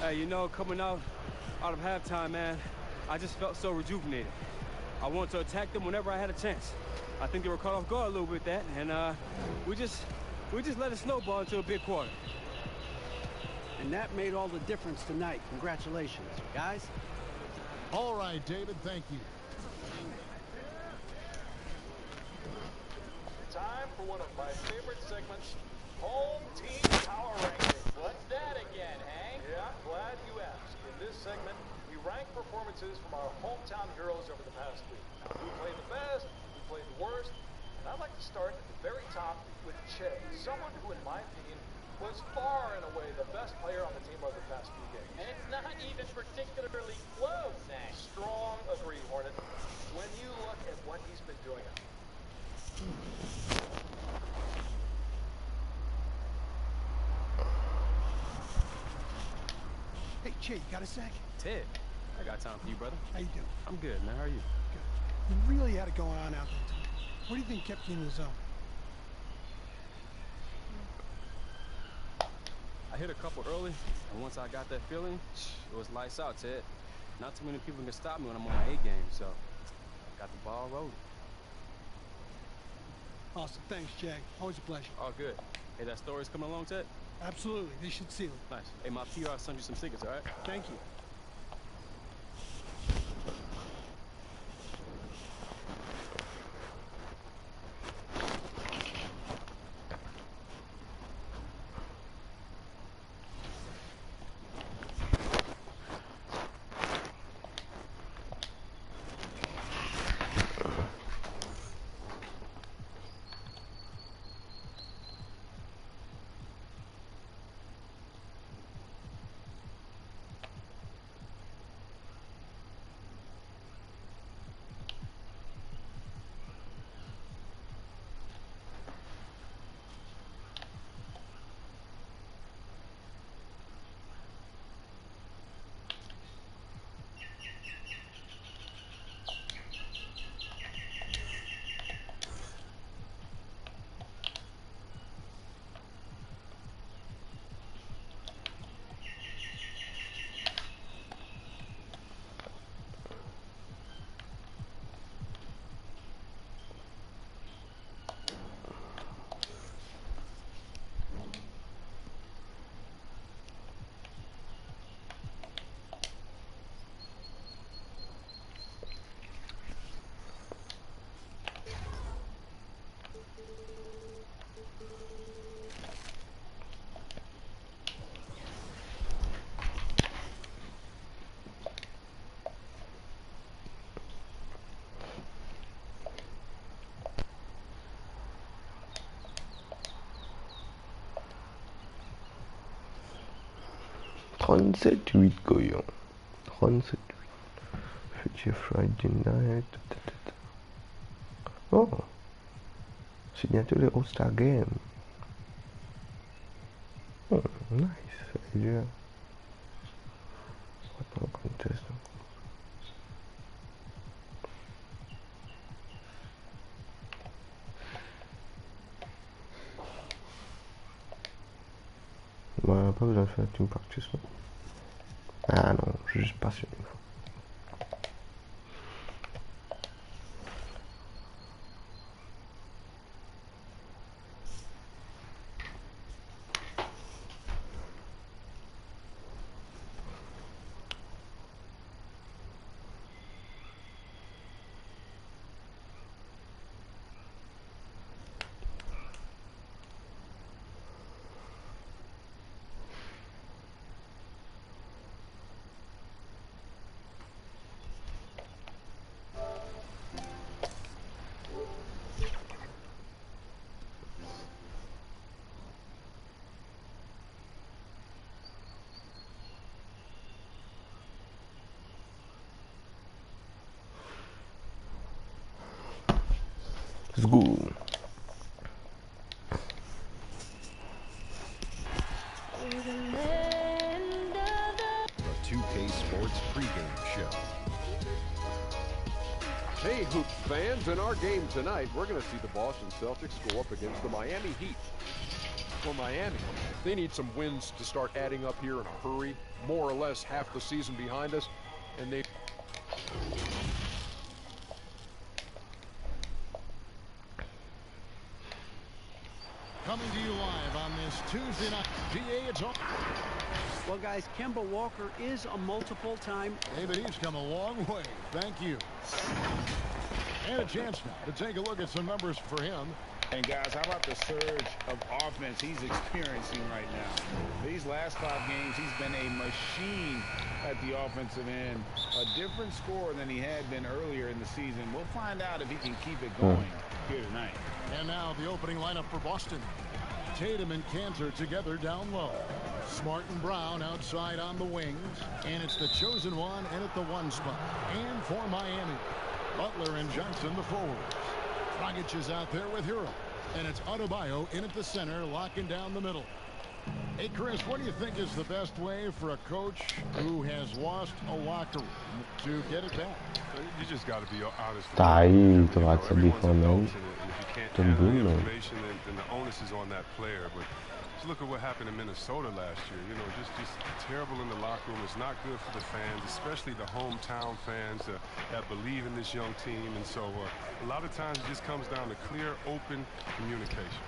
Hey, you know, coming out of halftime, man, I just felt so rejuvenated. I wanted to attack them whenever I had a chance. I think they were caught off guard a little bit with that, and we just let it snowball into a big quarter. And that made all the difference tonight. Congratulations, guys. All right, David, thank you. Time for one of my favorite segments, Home Team Power Ranking. What's that again, Hank? Yeah, glad you asked. In this segment, we rank performances from our hometown heroes over the past week. Who played the best, who played the worst, and I'd like to start at the very top with Che, someone who, in my opinion, was far and away the best player on the team over the past few games. And it's not even particularly close, Hank. Strong agree, Hornet. When you look at what he's been doing. Hey, Che, you got a sec? Ted, I got time for you, brother. How you doing? I'm good, man. How are you? Good. You really had it going on out there tonight. What do you think kept you in the zone? I hit a couple early, and once I got that feeling, it was lights out, Ted. Not too many people can stop me when I'm on my A game, so got the ball rolling. Awesome. Thanks, Che. Always a pleasure. All good. Hey, that story's coming along, Ted? Absolutely. They should seal it. Nice. Hey, my PR sent you some tickets, all right? Thank you. 37-8 koyong. 37-8. Future Friday night. Oh. C'est bientôt le All-Star Game. Oh, nice. Yeah. What no contest. Bah, pas besoin de faire team practice. Ah non, je suis juste passionné. Let's go. The 2K Sports pregame show. Hey, Hoops fans, in our game tonight, we're going to see the Boston Celtics go up against the Miami Heat. For Miami, they need some wins to start adding up here in a hurry. More or less half the season behind us, and they... Coming to you live on this Tuesday night. GA, it's on. Well, guys, Kemba Walker is a multiple-time. David, he's come a long way. Thank you. And a chance now to take a look at some numbers for him. And guys, how about the surge of offense he's experiencing right now? These last 5 games, he's been a machine at the offensive end. A different scorer than he had been earlier in the season. We'll find out if he can keep it going here tonight. And now the opening lineup for Boston. Tatum and Cantor together down low. Smart and Brown outside on the wings. And it's the chosen one in at the 1 spot. And for Miami, Butler and Johnson the forwards. Dragic is out there with Hero. And it's Adebayo in at the center, locking down the middle. Hey, Chris, what do you think is the best way for a coach who has lost a locker room to get it back? You just got to be honest. Tá aí, tu vai saber Everyone's falando. adults, and if you can't handle the information, then the onus is on that player. But just look at what happened in Minnesota last year. You know, just terrible in the locker room. It's not good for the fans, especially the hometown fans that believe in this young team. And so a lot of times it just comes down to clear, open communication.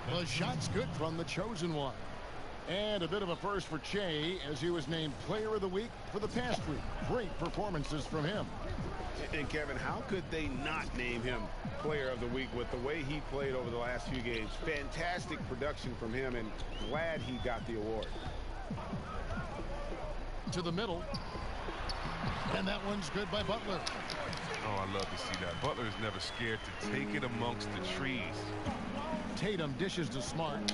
The shot's good from the chosen one. And a bit of a first for Che as he was named Player of the Week for the past week. Great performances from him. And Kevin, how could they not name him Player of the Week with the way he played over the last few games? Fantastic production from him, and glad he got the award. To the middle. And that one's good by Butler. Oh, I love to see that. Butler is never scared to take it amongst the trees. Tatum dishes to Smart.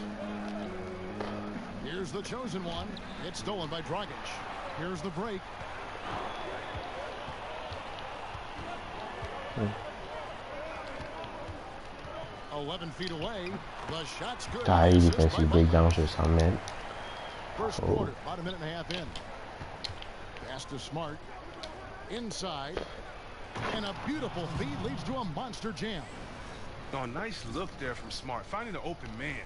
Here's the chosen one. It's stolen by Dragic. Here's the break. Hmm. 11 feet away. The shot's good. Tá aí, defensive breakdown sur 100 mètres. First quarter, about a minute and a half in. Pass to Smart. Inside. And a beautiful feed leads to a monster jam. Oh, nice look there from Smart, finding an open man.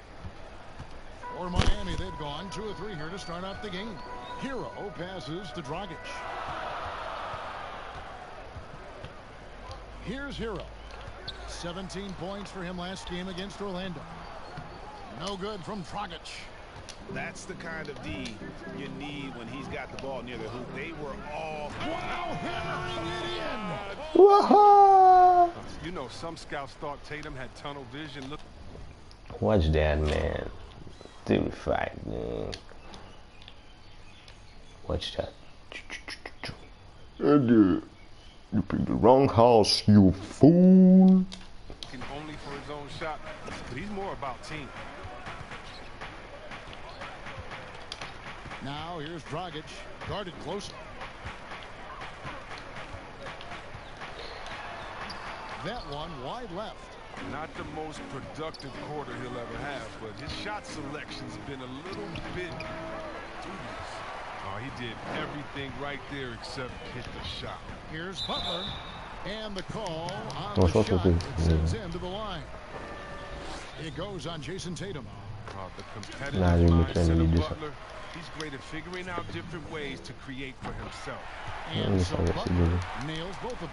For Miami, they've gone 2 or 3 here to start out the game. Hero passes to Dragic. Here's Hero. 17 points for him last game against Orlando. No good from Dragic. That's the kind of D you need when he's got the ball near the hoop. They were all... Wow, hammering it in! Whoa! You know, some scouts thought Tatum had tunnel vision. Look. Watch that, man. Dude, fight, man. Watch that. Dude, you picked the wrong house, you fool. Only for his own shot, but he's more about team. Now here's Dragic, guarded closely. That one wide left. Not the most productive quarter he'll ever have, but his shot selection's been a little bit dubious. Oh, he did everything right there except hit the shot. Here's Butler. And the call on the shot that sends him to the line. It goes on Jason Tatum. The competitive mindset of Butler, he's great at figuring out different ways to create for himself. And so Butler nails both of them.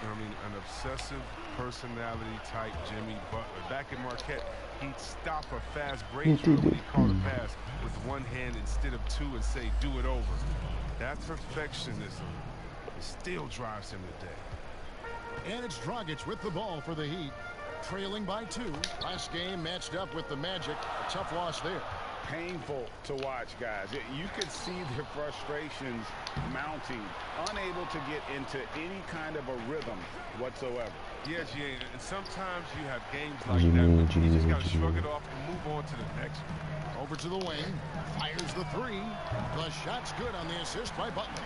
I mean, an obsessive personality type Jimmy Butler. Back in Marquette, he'd stop a fast break through when he caught a pass with one hand instead of two and say, do it over. That perfectionism still drives him today. And it's Dragic with the ball for the Heat. Trailing by 2. Last game matched up with the Magic. A tough loss there. Painful to watch, guys. You could see their frustrations mounting, unable to get into any kind of a rhythm whatsoever. Yeah, G.A., and sometimes you have games like that, you just got to shrug it off and move on to the next one. Over to the wing, fires the 3. The shot's good on the assist by Butler.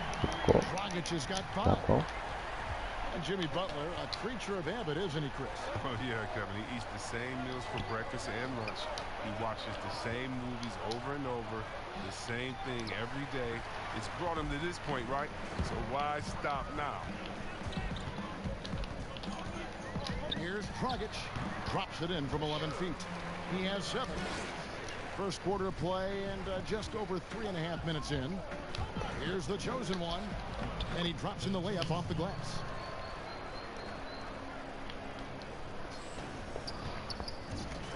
Dragic has got 5. And Jimmy Butler, a creature of habit, isn't he, Chris? Oh, yeah, Kevin. He eats the same meals for breakfast and lunch. He watches the same movies over and over, the same thing every day. It's brought him to this point, right? So why stop now? Here's Dragic. Drops it in from 11 feet. He has 7. First quarter of play and just over 3.5 minutes in. Here's the chosen one. And he drops in the layup off the glass.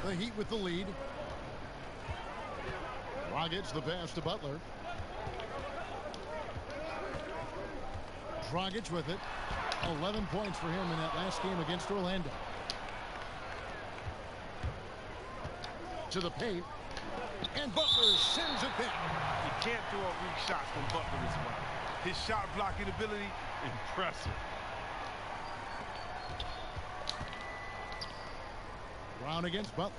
The Heat with the lead. Dragic the pass to Butler. Dragic with it. 11 points for him in that last game against Orlando. To the paint. And Butler sends it back. You can't throw up weak shots from Butler as well. His shot blocking ability, impressive. Brown against Butler.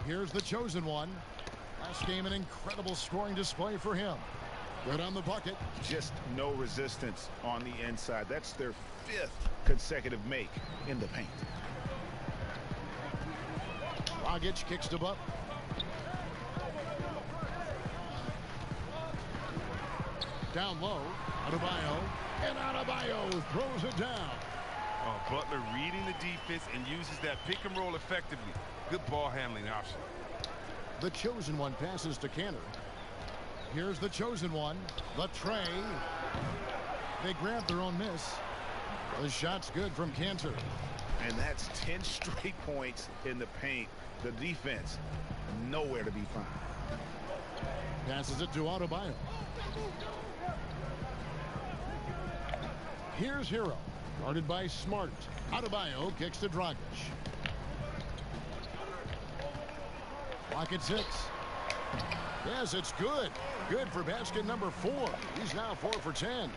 Here's the chosen one. Last game, an incredible scoring display for him. Good on the bucket. Just no resistance on the inside. That's their 5th consecutive make in the paint. Dragic kicks to Butler. Down low. Adebayo. And Adebayo throws it down. Oh, Butler reading the defense and uses that pick and roll effectively. Good ball handling option. The chosen one passes to Cantor. Here's the chosen one. The tray. They grab their own miss. The shot's good from Cantor. And that's 10 straight points in the paint. The defense, nowhere to be found. Passes it to Adebayo. Here's Hero. Guarded by Smart. Adebayo kicks to Dragic. Clock at 6. Yes, it's good. Good for basket number 4. He's now 4 for 10.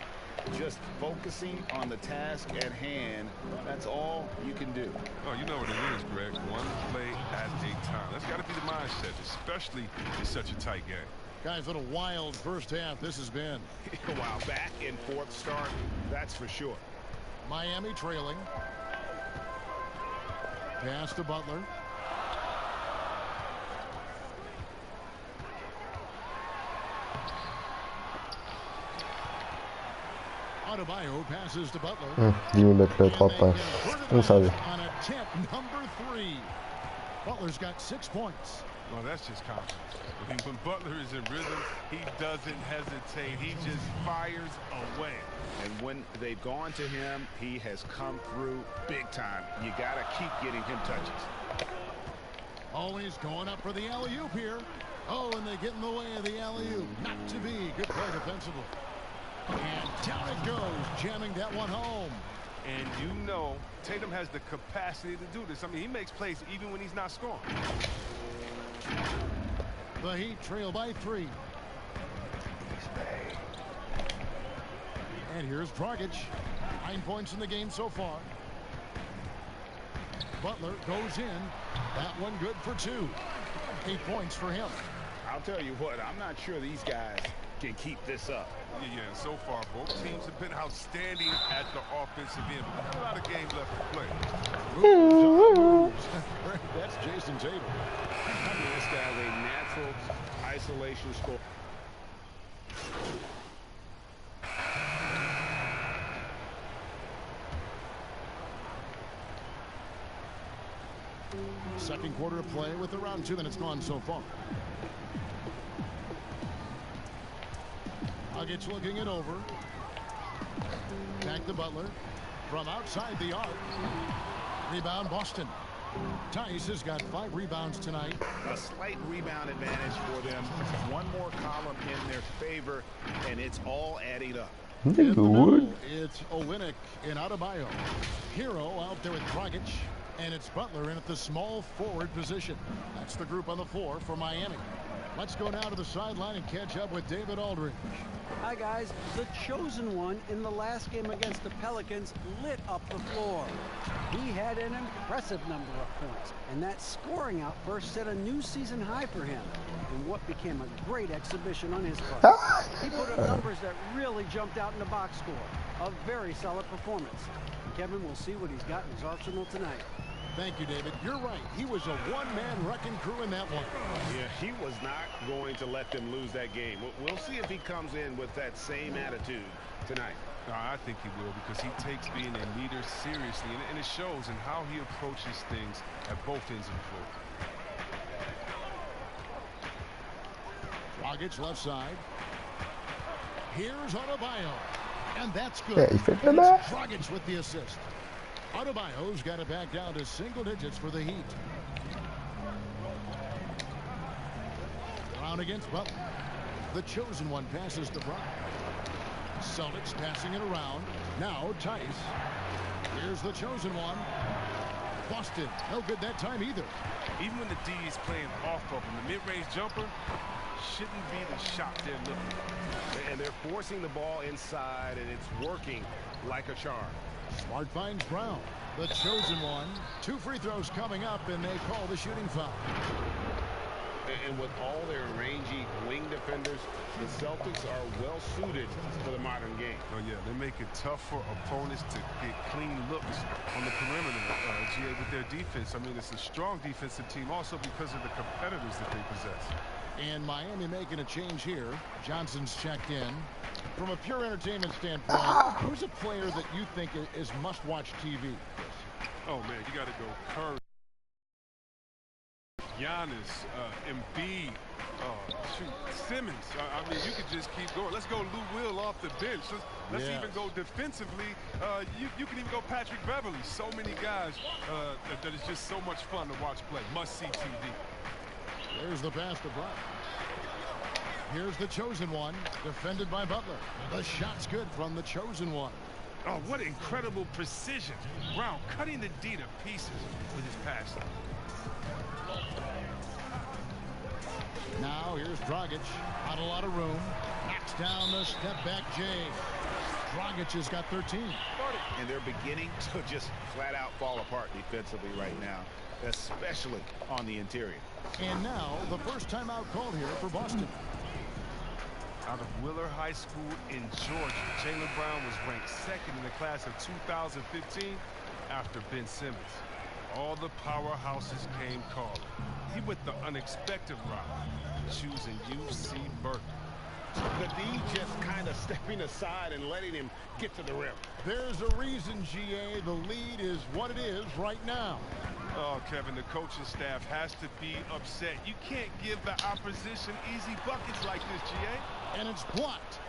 Just focusing on the task at hand. That's all you can do. Oh, you know what it is, Greg. One play at a time. That's got to be the mindset, especially in such a tight game. Guys, what a wild first half this has been. Wow, back in 4th start, that's for sure. Miami trailing. Pass to Butler. Adebayo passes to Butler. Dis-moi mettre le 3 passes. On savait. On attempt number 3. Butler's got 6 points. Well, that's just confidence. I mean, when Butler is in rhythm, he doesn't hesitate. He just fires away. And when they've gone to him, he has come through big time. You got to keep getting him touches. Always going up for the alley-oop here. Oh, and they get in the way of the alley-oop. Not to be. Good play defensively. And down it goes, jamming that one home. And you know Tatum has the capacity to do this. I mean, he makes plays even when he's not scoring. The Heat trail by 3. And here's Dragic. 9 points in the game so far. Butler goes in. That one good for 2. 8 points for him. I'll tell you what, I'm not sure these guys can keep this up. Yeah, and so far, both teams have been outstanding at the offensive end. Not a lot of games left to play. That's Jason Tatum. I mean, this guy's a natural isolation scorer. Second quarter of play with around 2 minutes gone so far. Nuggets looking it over. Back to Butler. From outside the arc. Rebound Boston. Tice has got 5 rebounds tonight. A slight rebound advantage for them. One more column in their favor, and it's all adding up. In the middle, it's Olynyk and Adebayo. Hero out there with Dragic. And it's Butler in at the small forward position. That's the group on the floor for Miami. Let's go now to the sideline and catch up with David Aldridge. Hi, guys. The chosen one in the last game against the Pelicans lit up the floor. He had an impressive number of points, and that scoring outburst set a new season high for him in what became a great exhibition on his part. He put up numbers that really jumped out in the box score. A very solid performance. Kevin will see what he's got in his arsenal tonight. Thank you, David. You're right. He was a one-man wrecking crew in that one. Yeah, he was not going to let them lose that game. We'll see if he comes in with that same attitude tonight. I think he will, because he takes being a leader seriously, and it shows in how he approaches things at both ends of the floor. Dragic left side. Here's Adebayo. And that's good. Yeah, he fit the It's match. Dragic with the assist. Adebayo's got it back down to single digits for the Heat. Brown against Butler. The chosen one passes to Brown. Celtics passing it around. Now Tice. Here's the chosen one. Boston. No good that time either. Even when the D is playing off of him, the mid-range jumper shouldn't be the shot they're looking for. And they're forcing the ball inside, and it's working like a charm. Smart finds Brown. The chosen one. 2 free throws coming up, and they call the shooting foul. And with all their rangy wing defenders, the Celtics are well suited for the modern game. Oh, yeah, they make it tough for opponents to get clean looks on the perimeter, GA, with their defense. I mean, it's a strong defensive team also because of the competitors that they possess. And Miami making a change here. Johnson's checked in. From a pure entertainment standpoint, who's a player that you think is must-watch TV? Oh, man, you got to go Curry, Giannis, Embiid, Simmons. I mean, you could just keep going. Let's go Lou Will off the bench. Let's even go defensively. You can even go Patrick Beverly. So many guys that is just so much fun to watch play. Must-see TV. There's the pass to Brown. Here's the chosen one, defended by Butler. The shot's good from the chosen one. Oh, what incredible precision. Brown cutting the D to pieces with his pass. Now here's Dragic. Not a lot of room. Knocks down the step-back J. Dragic has got 13. And they're beginning to just flat-out fall apart defensively right now, especially on the interior. And now the first timeout called here for Boston. Out of Willard High School in Georgia, Jaylen Brown was ranked second in the class of 2015 after Ben Simmons. All the powerhouses came calling. He went the unexpected route, choosing UC Berkeley. The D just kind of stepping aside and letting him get to the rim. There's a reason, GA, the lead is what it is right now. Oh, Kevin, the coaching staff has to be upset. You can't give the opposition easy buckets like this, GA. And it's blocked.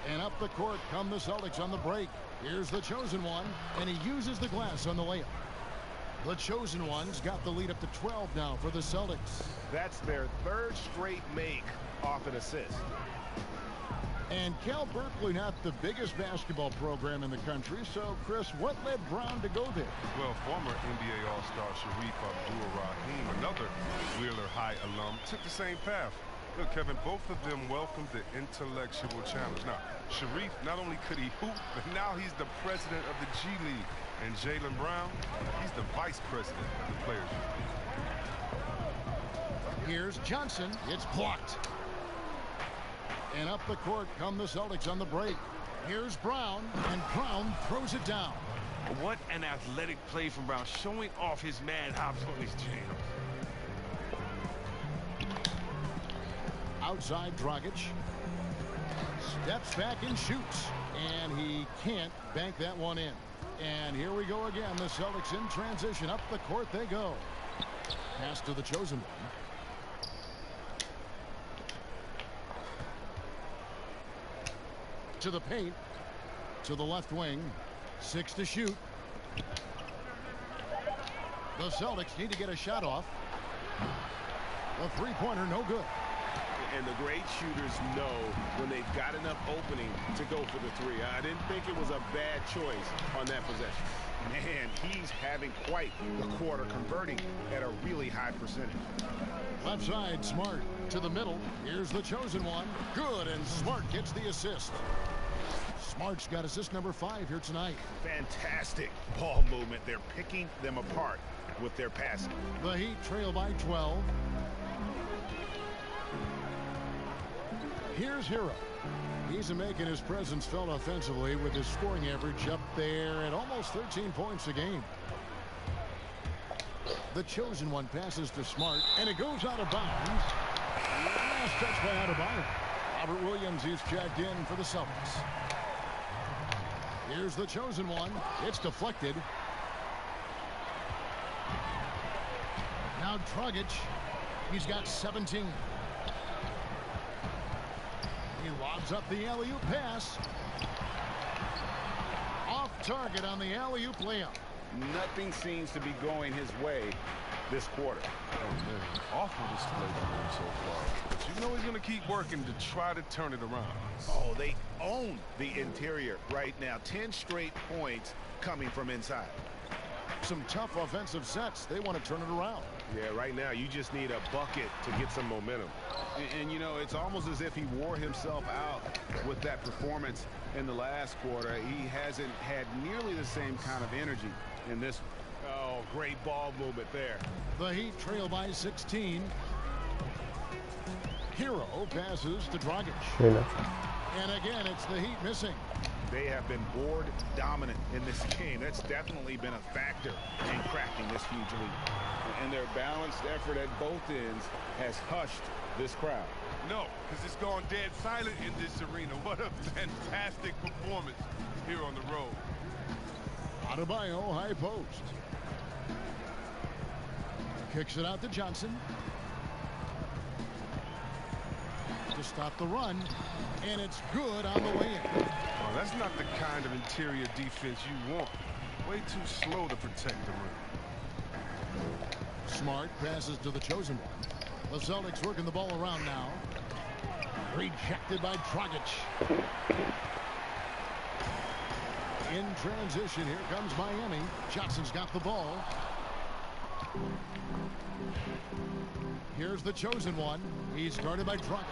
And up the court come the Celtics on the break. Here's the chosen one, and he uses the glass on the layup. The chosen one's got the lead up to 12 now for the Celtics. That's their 3rd straight make off an assist. And Cal Berkeley, not the biggest basketball program in the country. So, Chris, what led Brown to go there? Well, former NBA All-Star Sharif Abdul-Rahim, another Wheeler High alum, took the same path. Look, Kevin, both of them welcomed the intellectual challenge. Now, Sharif, not only could he hoop, but now he's the president of the G League. And Jaylen Brown, he's the vice president of the Players Union. Here's Johnson. It's blocked. And up the court come the Celtics on the break. Here's Brown, and Brown throws it down. What an athletic play from Brown, showing off his mad hops on his jam. Outside Dragic. Steps back and shoots. And he can't bank that one in. And here we go again. The Celtics in transition. Up the court they go. Pass to the chosen one. To the paint. To the left wing. 6 to shoot. The Celtics need to get a shot off. The three-pointer no good. And the great shooters know when they've got enough opening to go for the three. I didn't think it was a bad choice on that possession. Man, he's having quite the quarter, converting at a really high percentage. Left side, Smart to the middle. Here's the chosen one. Good, and Smart gets the assist. Smart's got assist number 5 here tonight. Fantastic ball movement. They're picking them apart with their passing. The Heat trail by 12. Here's Hero. He's making his presence felt offensively with his scoring average up there at almost 13 points a game. The chosen one passes to Smart, and it goes out of bounds. Last touch by Adebayo. Robert Williams is checked in for the Celtics. Here's the chosen one. It's deflected. Now Dragic. He's got 17. He lobs up the alley-oop pass. Off target on the alley-oop layup. Nothing seems to be going his way this quarter. Oh, man. Awful display from him so far. But you know he's going to keep working to try to turn it around. Oh, they own the interior right now. 10 straight points coming from inside. Some tough offensive sets. They want to turn it around. Yeah, right now you just need a bucket to get some momentum. And you know, it's almost as if he wore himself out with that performance in the last quarter. He hasn't had nearly the same kind of energy in this one. Oh, great ball movement there. The Heat trail by 16. Hero passes to Dragic. And again, it's the Heat missing. They have been board dominant in this game. That's definitely been a factor in cracking this huge lead. And their balanced effort at both ends has hushed this crowd. No, because it's gone dead silent in this arena. What a fantastic performance here on the road. Adebayo, high post. Kicks it out to Johnson. To stop the run. And it's good on the way in. Oh, that's not the kind of interior defense you want. Way too slow to protect the rim. Smart passes to the chosen one. The Celtics working the ball around now. Rejected by Dragic. In transition, here comes Miami. Johnson's got the ball. Here's the chosen one. He's guarded by Dragic.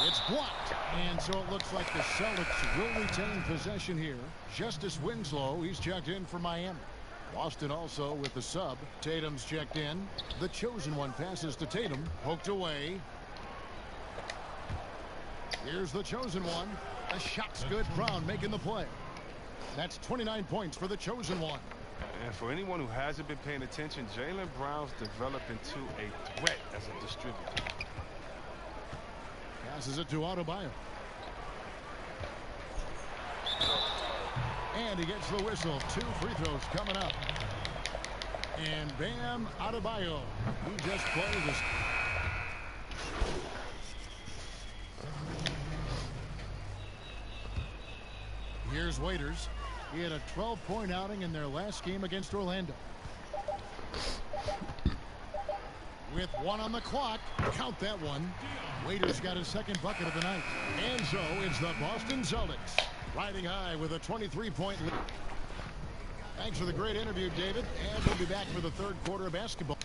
It's blocked. And so it looks like the Celtics will retain possession here. Justice Winslow, he's checked in for Miami. Boston also with the sub. Tatum's checked in. The chosen one passes to Tatum. Poked away. Here's the chosen one. A shot's good. Brown making the play. That's 29 points for the chosen one. And for anyone who hasn't been paying attention, Jaylen Brown's developed into a threat as a distributor. Passes it to Adebayo. And he gets the whistle. 2 free throws coming up. And Bam Adebayo. He just plays this. Here's Waiters. He had a 12-point outing in their last game against Orlando. With 1 on the clock. Count that one. Waiters got his second bucket of the night. And so it's the Boston Celtics riding high with a 23-point lead. Thanks for the great interview, David. And we'll be back for the third quarter of basketball.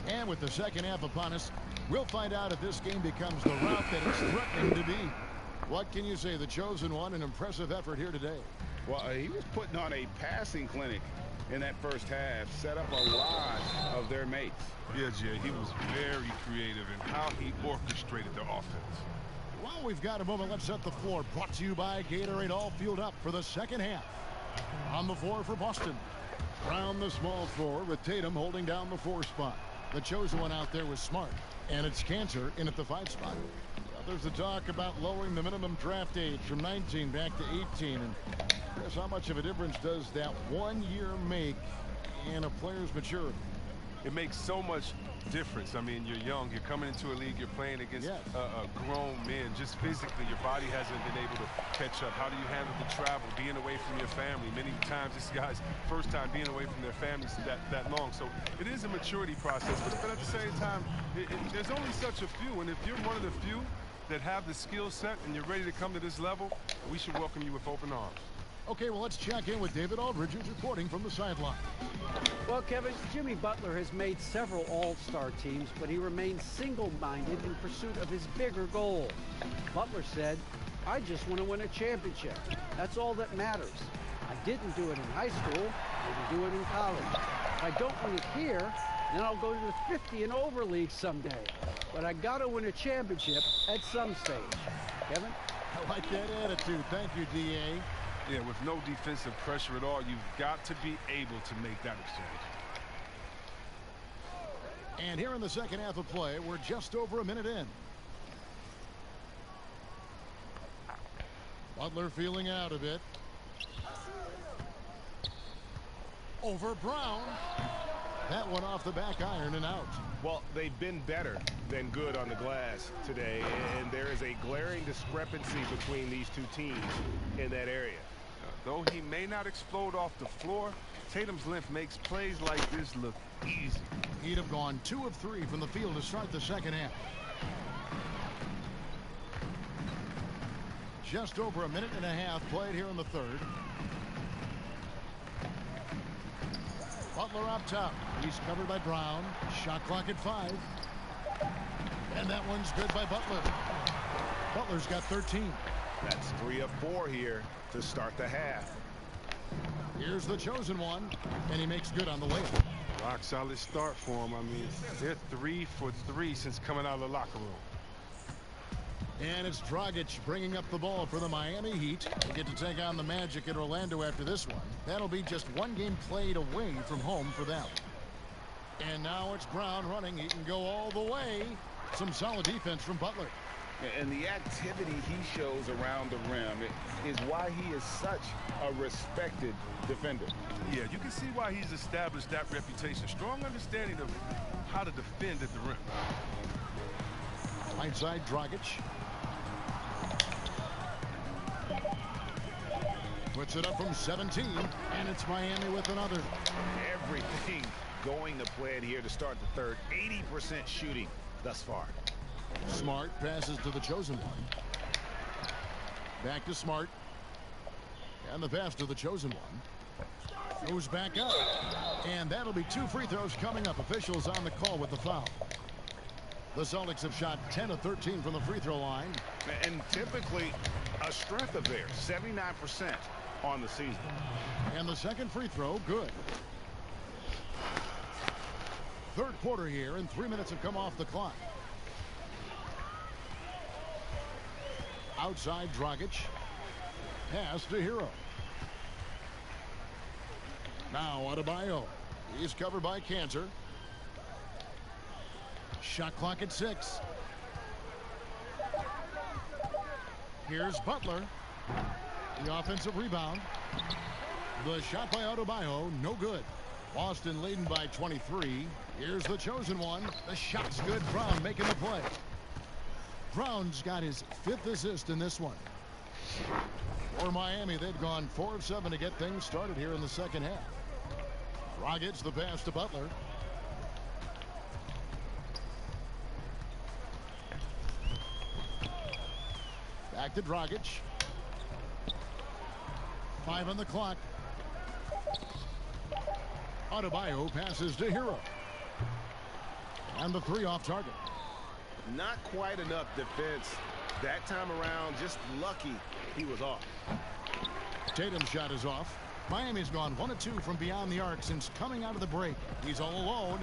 And with the second half upon us, we'll find out if this game becomes the route that it's threatening to be. What can you say? The chosen one, an impressive effort here today. Well, he was putting on a passing clinic in that first half, set up a lot of their mates. Yeah, Jay, he was very creative in how he orchestrated the offense. Well, we've got a moment. Let's set the floor. Brought to you by Gatorade. All fueled up for the second half. On the floor for Boston. Brown, the small forward, with Tatum holding down the 4 spot. The chosen one out there was Smart. And it's Cancer in at the 5 spot. There's the talk about lowering the minimum draft age from 19 back to 18. And guess how much of a difference does that 1 year make in a player's maturity? It makes so much difference. I mean, you're young, you're coming into a league, you're playing against grown men. Just physically, your body hasn't been able to catch up. How do you handle the travel, being away from your family? Many times, this guy's first time being away from their families that long. So it is a maturity process. But at the same time, there's only such a few. And if you're one of the few that have the skill set and you're ready to come to this level, we should welcome you with open arms. Okay, well, let's check in with David Aldridge, who's reporting from the sideline. Well, Kevin, Jimmy Butler has made several all-star teams, but he remains single-minded in pursuit of his bigger goal. Butler said, "I just want to win a championship. That's all that matters. I didn't do it in high school. I didn't do it in college. If I don't win it here, then I'll go to the 50 and over league someday. But I got to win a championship at some stage." Kevin? I like that attitude. Thank you, D.A. Yeah, with no defensive pressure at all, you've got to be able to make that exchange. And here in the second half of play, we're just over a minute in. Butler feeling out a bit. Over Brown. That one off the back iron and out. Well, they've been better than good on the glass today, and there is a glaring discrepancy between these two teams in that area. Though he may not explode off the floor, Tatum's length makes plays like this look easy. He'd have gone 2 of 3 from the field to start the second half. Just over a minute and a half played here in the third. Butler up top. He's covered by Brown. Shot clock at 5. And that one's good by Butler. Butler's got 13. That's 3 of 4 here to start the half. Here's the chosen one, and he makes good on the layup. Rock solid start for him. I mean, they're 3 for 3 since coming out of the locker room. And it's Dragic bringing up the ball for the Miami Heat. They get to take on the Magic in Orlando after this one. That'll be just 1 game played away from home for them. And now it's Brown running. He can go all the way. Some solid defense from Butler. And the activity he shows around the rim is why he is such a respected defender. Yeah, you can see why he's established that reputation. Strong understanding of how to defend at the rim. Right side, Dragic. Puts it up from 17, and it's Miami with another. Everything going to plan here to start the third. 80% shooting thus far. Smart passes to the chosen one. Back to Smart. And the pass to the chosen one. Goes back up. And that'll be 2 free throws coming up. Officials on the call with the foul. The Celtics have shot 10 of 13 from the free throw line. And typically a strength of theirs. 79% on the season. And the second free throw, good. Third quarter here, and 3 minutes have come off the clock. Outside, Dragic. Pass to Hero. Now Adebayo. He's covered by Cancer. Shot clock at 6. Here's Butler. The offensive rebound. The shot by Adebayo, no good. Boston leading by 23. Here's the chosen one. The shot's good. Brown making the play. Brown's got his 5th assist in this one. For Miami, they've gone 4 of 7 to get things started here in the second half. Dragic the pass to Butler. Back to Dragic. 5 on the clock. Adebayo passes to Hero. And the 3 off target. Not quite enough defense That time around, just lucky he was off. Tatum's shot is off. Miami's gone 1 of 2 from beyond the arc since coming out of the break. He's all alone.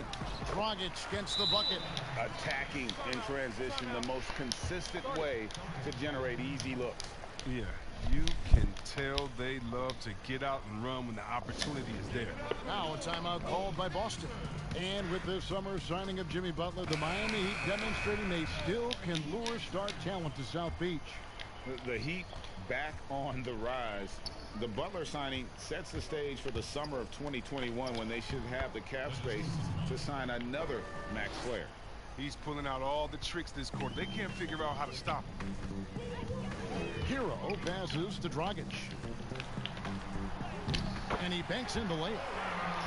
Dragic gets the bucket. Attacking in transition, the most consistent way to generate easy looks. Yeah, you can tell they love to get out and run when the opportunity is there. Now a timeout called by Boston. And with this summer signing of Jimmy Butler, the Miami Heat demonstrating they still can lure star talent to South Beach. The Heat back on the rise. The Butler signing sets the stage for the summer of 2021 when they should have the cap space to sign another max player. He's pulling out all the tricks this quarter. They can't figure out how to stop him. Hero passes to Dragic. And he banks in the layup.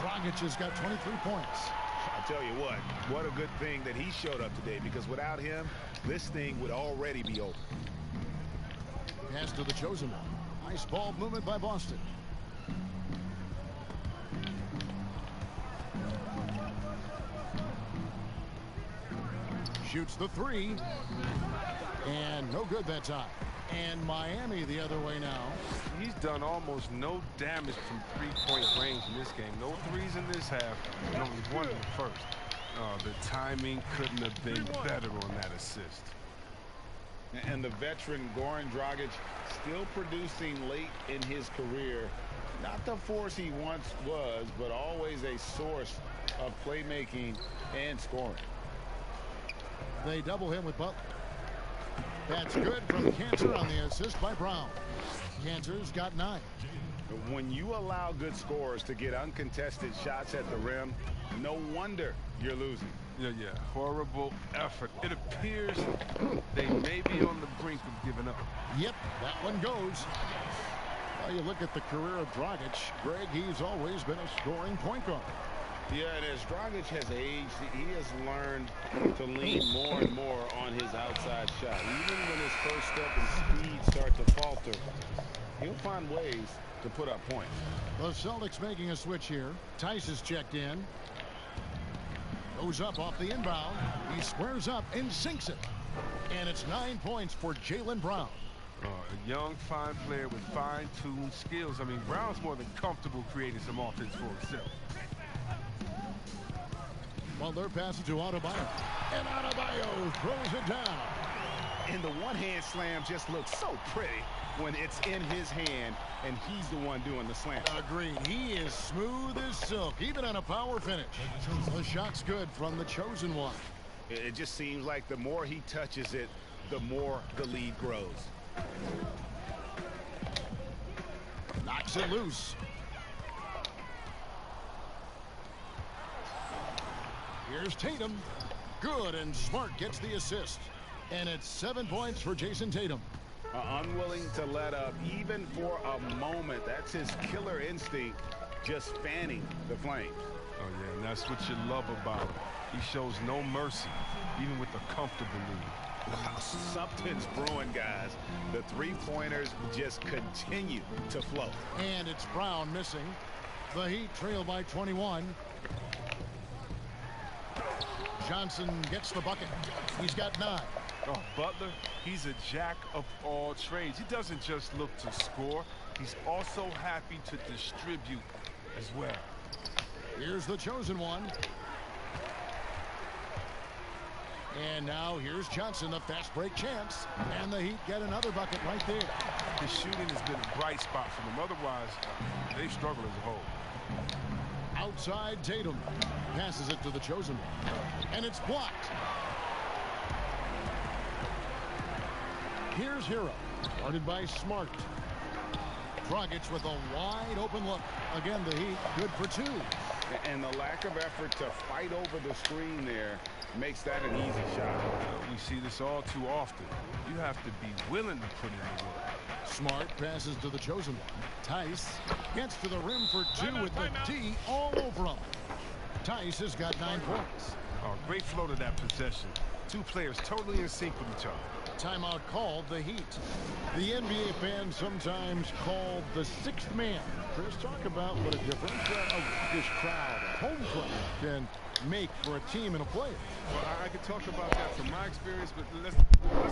Dragic has got 23 points. I tell you what a good thing that he showed up today, because without him, this thing would already be over. Pass to the chosen one. Nice ball movement by Boston. Shoots the three. And no good that time. And Miami the other way now. He's done almost no damage from three-point range in this game. No threes in this half, and only one in the first. The timing couldn't have been better on that assist. And the veteran Goran Dragic still producing late in his career. Not the force he once was, but always a source of playmaking and scoring. They double him with Butler. That's good from Cantor on the assist by Brown. Cantor's got 9. When you allow good scorers to get uncontested shots at the rim, no wonder you're losing. Yeah. Horrible effort. It appears they may be on the brink of giving up. Yep, that one goes. Well, you look at the career of Dragic. Greg, he's always been a scoring point guard. Yeah, and as Dragic has aged, he has learned to lean more and more on his outside shot. Even when his first step and speed start to falter, he'll find ways to put up points. The Celtics making a switch here. Tice is checked in. Goes up off the inbound. He squares up and sinks it. And it's 9 points for Jaylen Brown. A young, fine player with fine-tuned skills. I mean, Brown's more than comfortable creating some offense for himself. Butler passes to Adebayo. And Adebayo throws it down. And the one-hand slam just looks so pretty when it's in his hand and he's the one doing the slam. Agreed. He is smooth as silk, even on a power finish. The shot's good from the chosen one. It just seems like the more he touches it, the more the lead grows. Knocks it loose. Here's Tatum. Good, and Smart gets the assist. And it's 7 points for Jason Tatum. Unwilling to let up even for a moment. That's his killer instinct, just fanning the flames. Oh, yeah, and that's what you love about him. He shows no mercy, even with a comfortable lead. Wow, something's brewing, guys. The three-pointers just continue to flow. And it's Brown missing. The Heat trail by 21. Johnson gets the bucket. He's got 9. Oh, Butler, he's a jack of all trades. He doesn't just look to score. He's also happy to distribute as well. Here's the chosen one. And now here's Johnson, the fast break chance. And the Heat get another bucket right there. His shooting has been a bright spot for them. Otherwise, they struggle as a whole. Outside Tatum. Passes it to the chosen one. And it's blocked. Here's Hero. Guarded by Smart. Dragic with a wide open look. Again, the Heat good for 2. And the lack of effort to fight over the screen there makes that an easy shot. We see this all too often. You have to be willing to put in the work. Smart passes to the chosen one. Tice gets to the rim for 2 with the D all over him. Tice has got 9 points. Oh, great flow to that possession. Two players totally in sync with each other. Timeout called the Heat. The NBA fans sometimes called the 6th man. Chris, talk about what a difference this crowd, home crowd, can make for a team and a player. Well, I could talk about that from my experience, but let's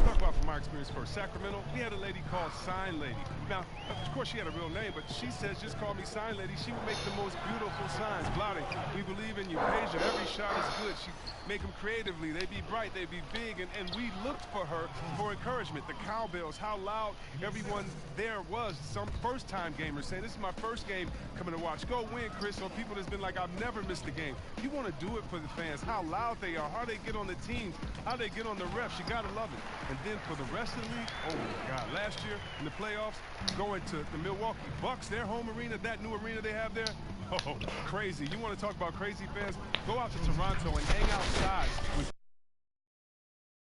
talk about from my experience first. Sacramento, we had a lady called Sign Lady. Now, of course, she had a real name, but she says, just call me Sign Lady. She would make the most beautiful signs, blotting. We believe in you, patient. Every shot is good. She make them creatively. They be bright, they be big, and we looked for her for encouragement. The cowbells, how loud everyone there was. Some first-time gamers saying, this is my first game coming to watch. Go win, Chris, or people that's been like, I've never missed a game. You want to do it for the fans, how loud they are, how they get on the teams, how they get on the refs. You got to love it. And then for the rest of the league, oh my God, last year in the playoffs, going to the Milwaukee Bucks, their home arena, that new arena they have there, oh, crazy. You want to talk about crazy fans? Go out to Toronto and hang outside with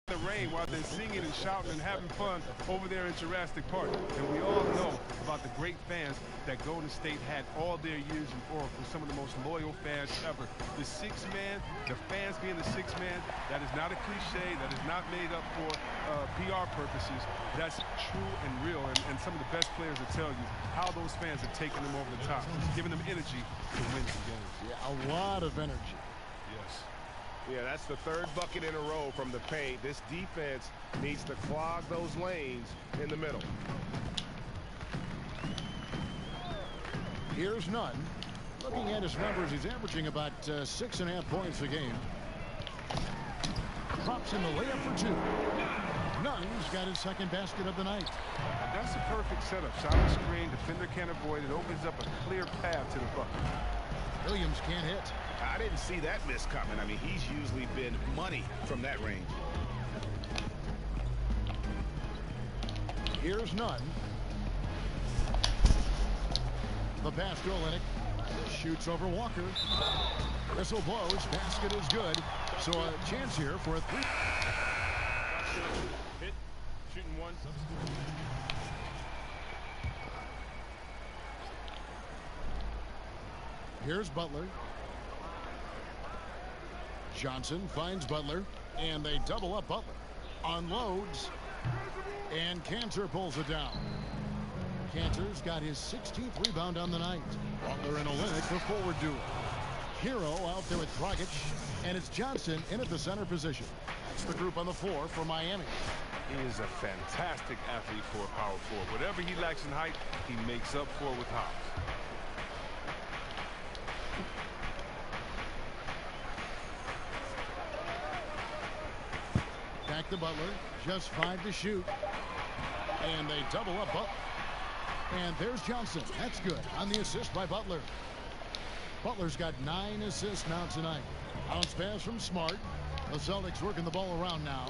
the rain while they're singing and shouting and having fun over there in Jurassic Park. And we all know about the great fans that Golden State had all their years in Oracle, some of the most loyal fans ever. The sixth man, the fans being the sixth man, that is not a cliche, that is not made up for PR purposes. That's true and real, and some of the best players will tell you how those fans have taken them over the top, giving them energy to win some games. Yeah, a lot of energy. Yes. Yeah, that's the third bucket in a row from the paint. This defense needs to clog those lanes in the middle. Here's Nunn. Looking at his numbers, he's averaging about 6.5 points a game. Drops in the layup for two. Nunn's got his second basket of the night. That's a perfect setup. Shot the screen, defender can't avoid it, opens up a clear path to the bucket. Williams can't hit. I didn't see that miss coming. I mean, he's usually been money from that range. Here's Nunn. The pass to Olynyk. Shoots over Walker. Whistle blows. Basket is good. So a chance here for a three. Hit. Shooting one. Here's Butler. Johnson finds Butler, and they double up Butler. Unloads, and Cantor pulls it down. Cantor's got his 16th rebound on the night. Butler and Olynyk the forward duo. Hero out there with Dragic, and it's Johnson in at the center position. That's the group on the floor for Miami. He is a fantastic athlete for a power forward. Whatever he lacks in height, he makes up for with hops. Back to Butler, just 5 to shoot. And they double up Butler. And there's Johnson. That's good on the assist by Butler. Butler's got 9 assists now tonight. Bounce pass from Smart. The Celtics working the ball around now.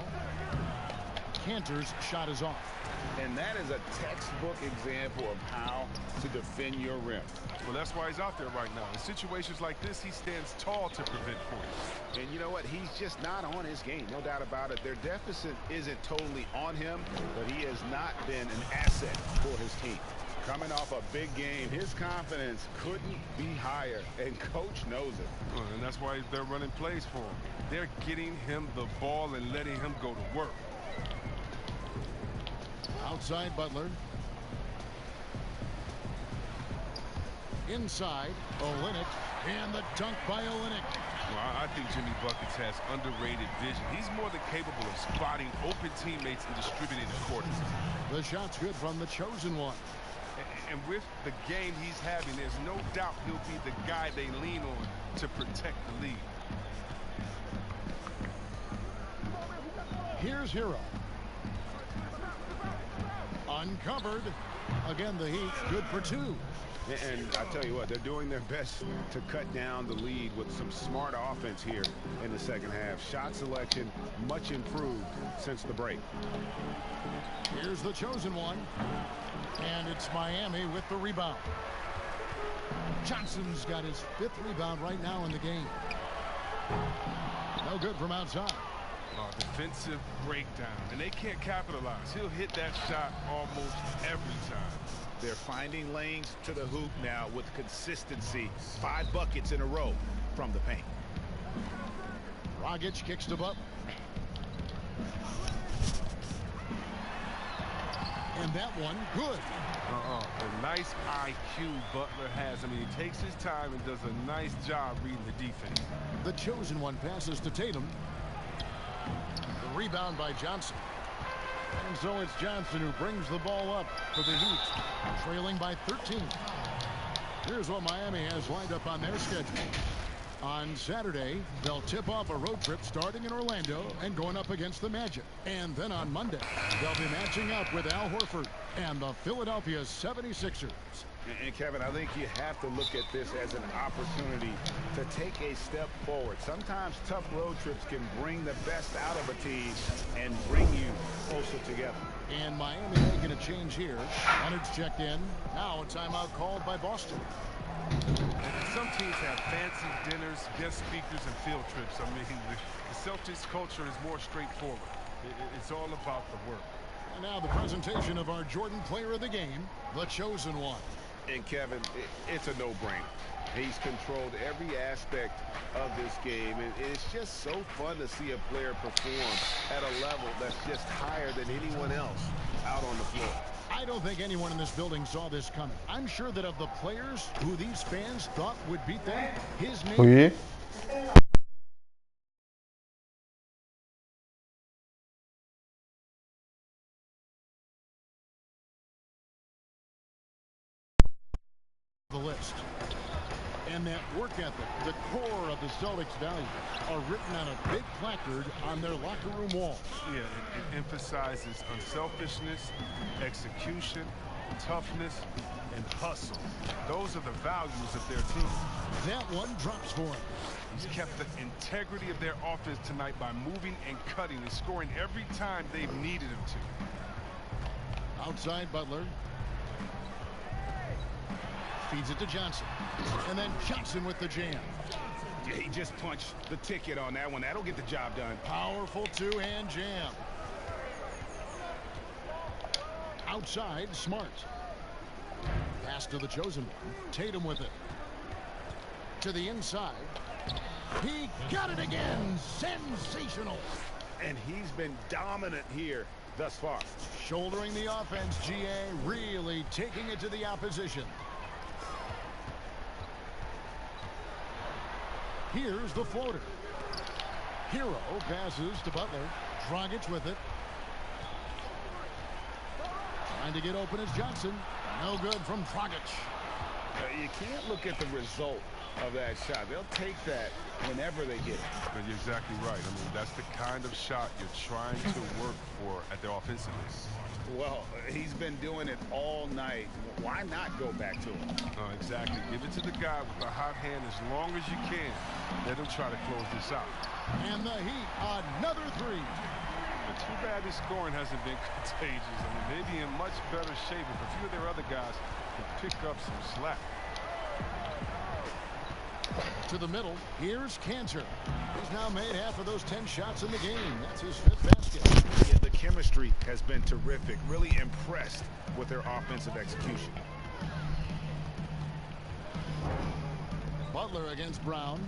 Cantor's shot is off. And that is a textbook example of how to defend your rim. Well, that's why he's out there right now. In situations like this, he stands tall to prevent points. And you know what? He's just not on his game. No doubt about it. Their deficit isn't totally on him, but he has not been an asset for his team. Coming off a big game, his confidence couldn't be higher, and coach knows it. Well, and that's why they're running plays for him. They're getting him the ball and letting him go to work. Outside Butler. Inside Olynyk, and the dunk by Olynyk. Well, I think Jimmy Buckets has underrated vision. He's more than capable of spotting open teammates and distributing the court. The shot's good from the chosen one. And with the game he's having, there's no doubt he'll be the guy they lean on to protect the lead. Here's Hero. Uncovered. Again, the Heat good for 2. And I tell you what, they're doing their best to cut down the lead with some smart offense here in the second half. Shot selection much improved since the break. Here's the chosen one. And it's Miami with the rebound. Johnson's got his 5th rebound right now in the game. No good from outside. Defensive breakdown, and they can't capitalize. He'll hit that shot almost every time. They're finding lanes to the hoop now with consistency. 5 buckets in a row from the paint. Dragic kicks to Butler. And that one, good. The nice IQ Butler has. I mean, he takes his time and does a nice job reading the defense. The chosen one passes to Tatum. The rebound by Johnson. And so it's Johnson who brings the ball up for the Heat, trailing by 13. Here's what Miami has lined up on their schedule. On Saturday, they'll tip off a road trip starting in Orlando and going up against the Magic. And then on Monday, they'll be matching up with Al Horford and the Philadelphia 76ers. And Kevin, I think you have to look at this as an opportunity to take a step forward. Sometimes tough road trips can bring the best out of a team and bring you closer together. And Miami making a change here. Leonard's checked in. Now a timeout called by Boston. Some teams have fancy dinners, guest speakers, and field trips. I mean, the Celtics culture is more straightforward. It's all about the work. And now the presentation of our Jordan Player of the Game, the chosen one. And Kevin, it's a no-brainer. He's controlled every aspect of this game, and it's just so fun to see a player perform at a level that's just higher than anyone else out on the floor. I don't think anyone in this building saw this coming. I'm sure that of the players who these fans thought would beat them, his name... Oui. The list. And that work ethic, the core of the Celtics' values, are written on a big placard on their locker room walls. Yeah, it emphasizes unselfishness, execution, toughness, and hustle. Those are the values of their team. That one drops for him. He's kept the integrity of their offense tonight by moving and cutting and scoring every time they've needed him to. Outside Butler. Feeds it to Johnson. And then Johnson with the jam. Yeah, he just punched the ticket on that one. That'll get the job done. Powerful two-hand jam. Outside, Smart. Pass to the chosen one. Tatum with it. To the inside. He got it again. Sensational. And he's been dominant here thus far. Shouldering the offense, GA, really taking it to the opposition. Here's the floater. Hero passes to Butler. Dragic with it. Trying to get open is Johnson. No good from Dragic. You can't look at the result of that shot. They'll take that whenever they get it. But you're exactly right. I mean, that's the kind of shot you're trying to work for at their offensive end. Well, he's been doing it all night. Why not go back to him? Exactly. Give it to the guy with the hot hand as long as you can. Let him try to close this out. And the Heat, another three. But too bad this scoring hasn't been contagious. I mean, they'd be in much better shape if a few of their other guys could pick up some slack. To the middle, here's Cantor. He's now made half of those 10 shots in the game. That's his 5th basket. Yeah, the chemistry has been terrific. Really impressed with their offensive execution. Butler against Brown.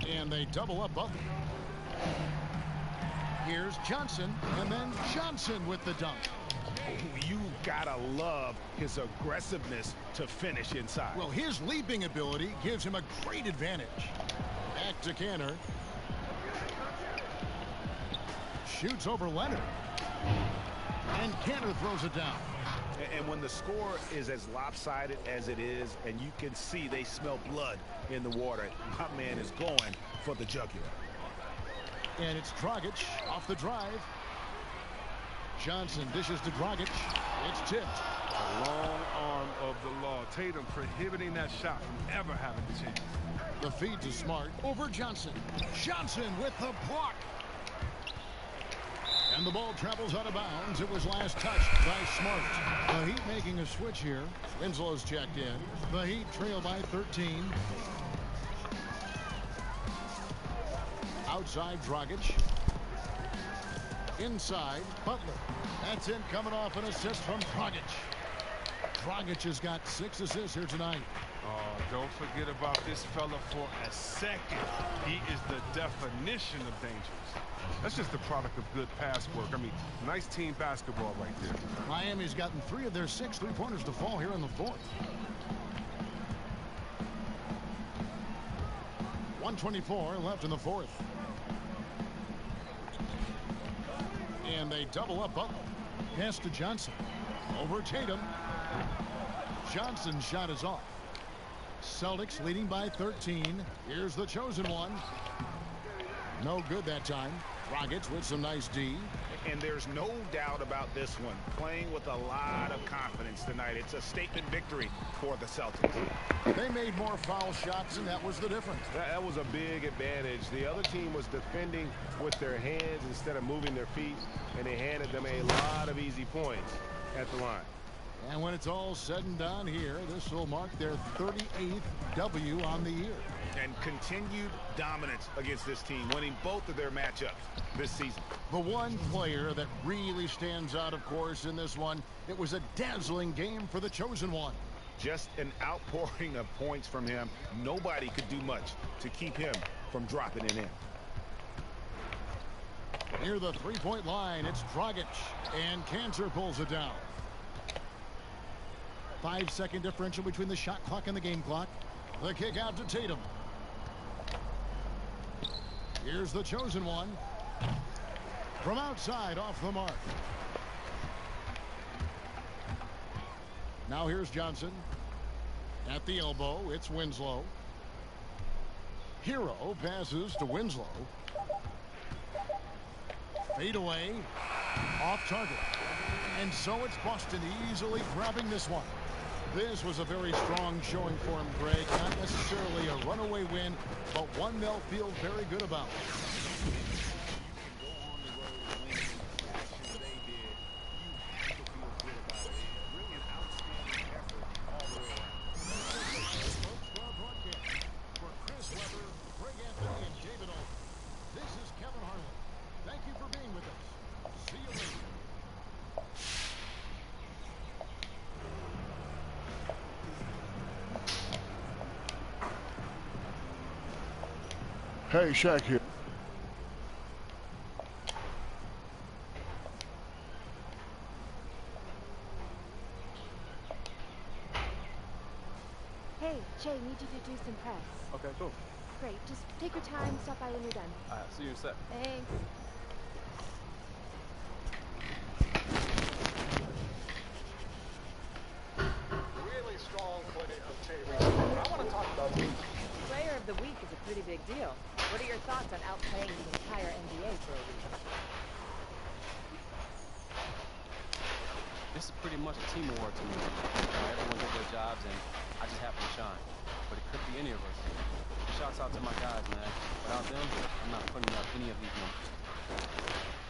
And they double up Butler. Here's Johnson, and then Johnson with the dunk. You gotta love his aggressiveness to finish inside. Well, his leaping ability gives him a great advantage. Back to Cantor. Shoots over Leonard. And Cantor throws it down. And when the score is as lopsided as it is, and you can see they smell blood in the water, my man is going for the jugular. And it's Dragic off the drive. Johnson dishes to Dragic. It's tipped. The long arm of the law. Tatum prohibiting that shot from ever having a chance. The feed to Smart over Johnson. Johnson with the block. And the ball travels out of bounds. It was last touched by Smart. The Heat making a switch here. Winslow's checked in. The Heat trail by 13. Outside Dragic. Inside Butler. That's in coming off an assist from Dragic. Dragic has got 6 assists here tonight. Oh, don't forget about this fella for a second. He is the definition of dangerous. That's just the product of good pass work. I mean, nice team basketball right there. Miami's gotten 3 of their 6 3-pointers to fall here in the fourth. 1:24 left in the fourth. And they double up Butler. Pass to Johnson. Over Tatum. Johnson's shot is off. Celtics leading by 13. Here's the chosen one. No good that time. Rockets with some nice D. And there's no doubt about this one. Playing with a lot of confidence tonight. It's a statement victory for the Celtics. They made more foul shots, and that was the difference. That was a big advantage. The other team was defending with their hands instead of moving their feet, and they handed them a lot of easy points at the line. And when it's all said and done here, this will mark their 38th W on the year. And continued dominance against this team, winning both of their matchups this season. The one player that really stands out, of course, in this one, it was a dazzling game for the chosen one. Just an outpouring of points from him. Nobody could do much to keep him from dropping it in. Near the three-point line, it's Dragic, and Cantor pulls it down. 5-second differential between the shot clock and the game clock. The kick out to Tatum. Here's the chosen one. From outside, off the mark. Now here's Johnson. At the elbow, it's Winslow. Hero passes to Winslow. Fade away. Off target. And so it's Boston easily grabbing this one. This was a very strong showing for him, Greg. Not necessarily a runaway win, but one they'll feel very good about. Hey, Shaq here. Hey, Jay, need you to do some press. Okay, cool. Great. Just take your time, stop by when you're done. See you in a sec. Thanks. Really strong play of Jay recently. I want to talk about me. Player of the week is a pretty big deal. What are your thoughts on outplaying the entire NBA for a week? This is pretty much a team award to me. Everyone did their jobs, and I just happen to shine. But it could be any of us. Shouts out to my guys, man. Without them, I'm not putting up any of these numbers.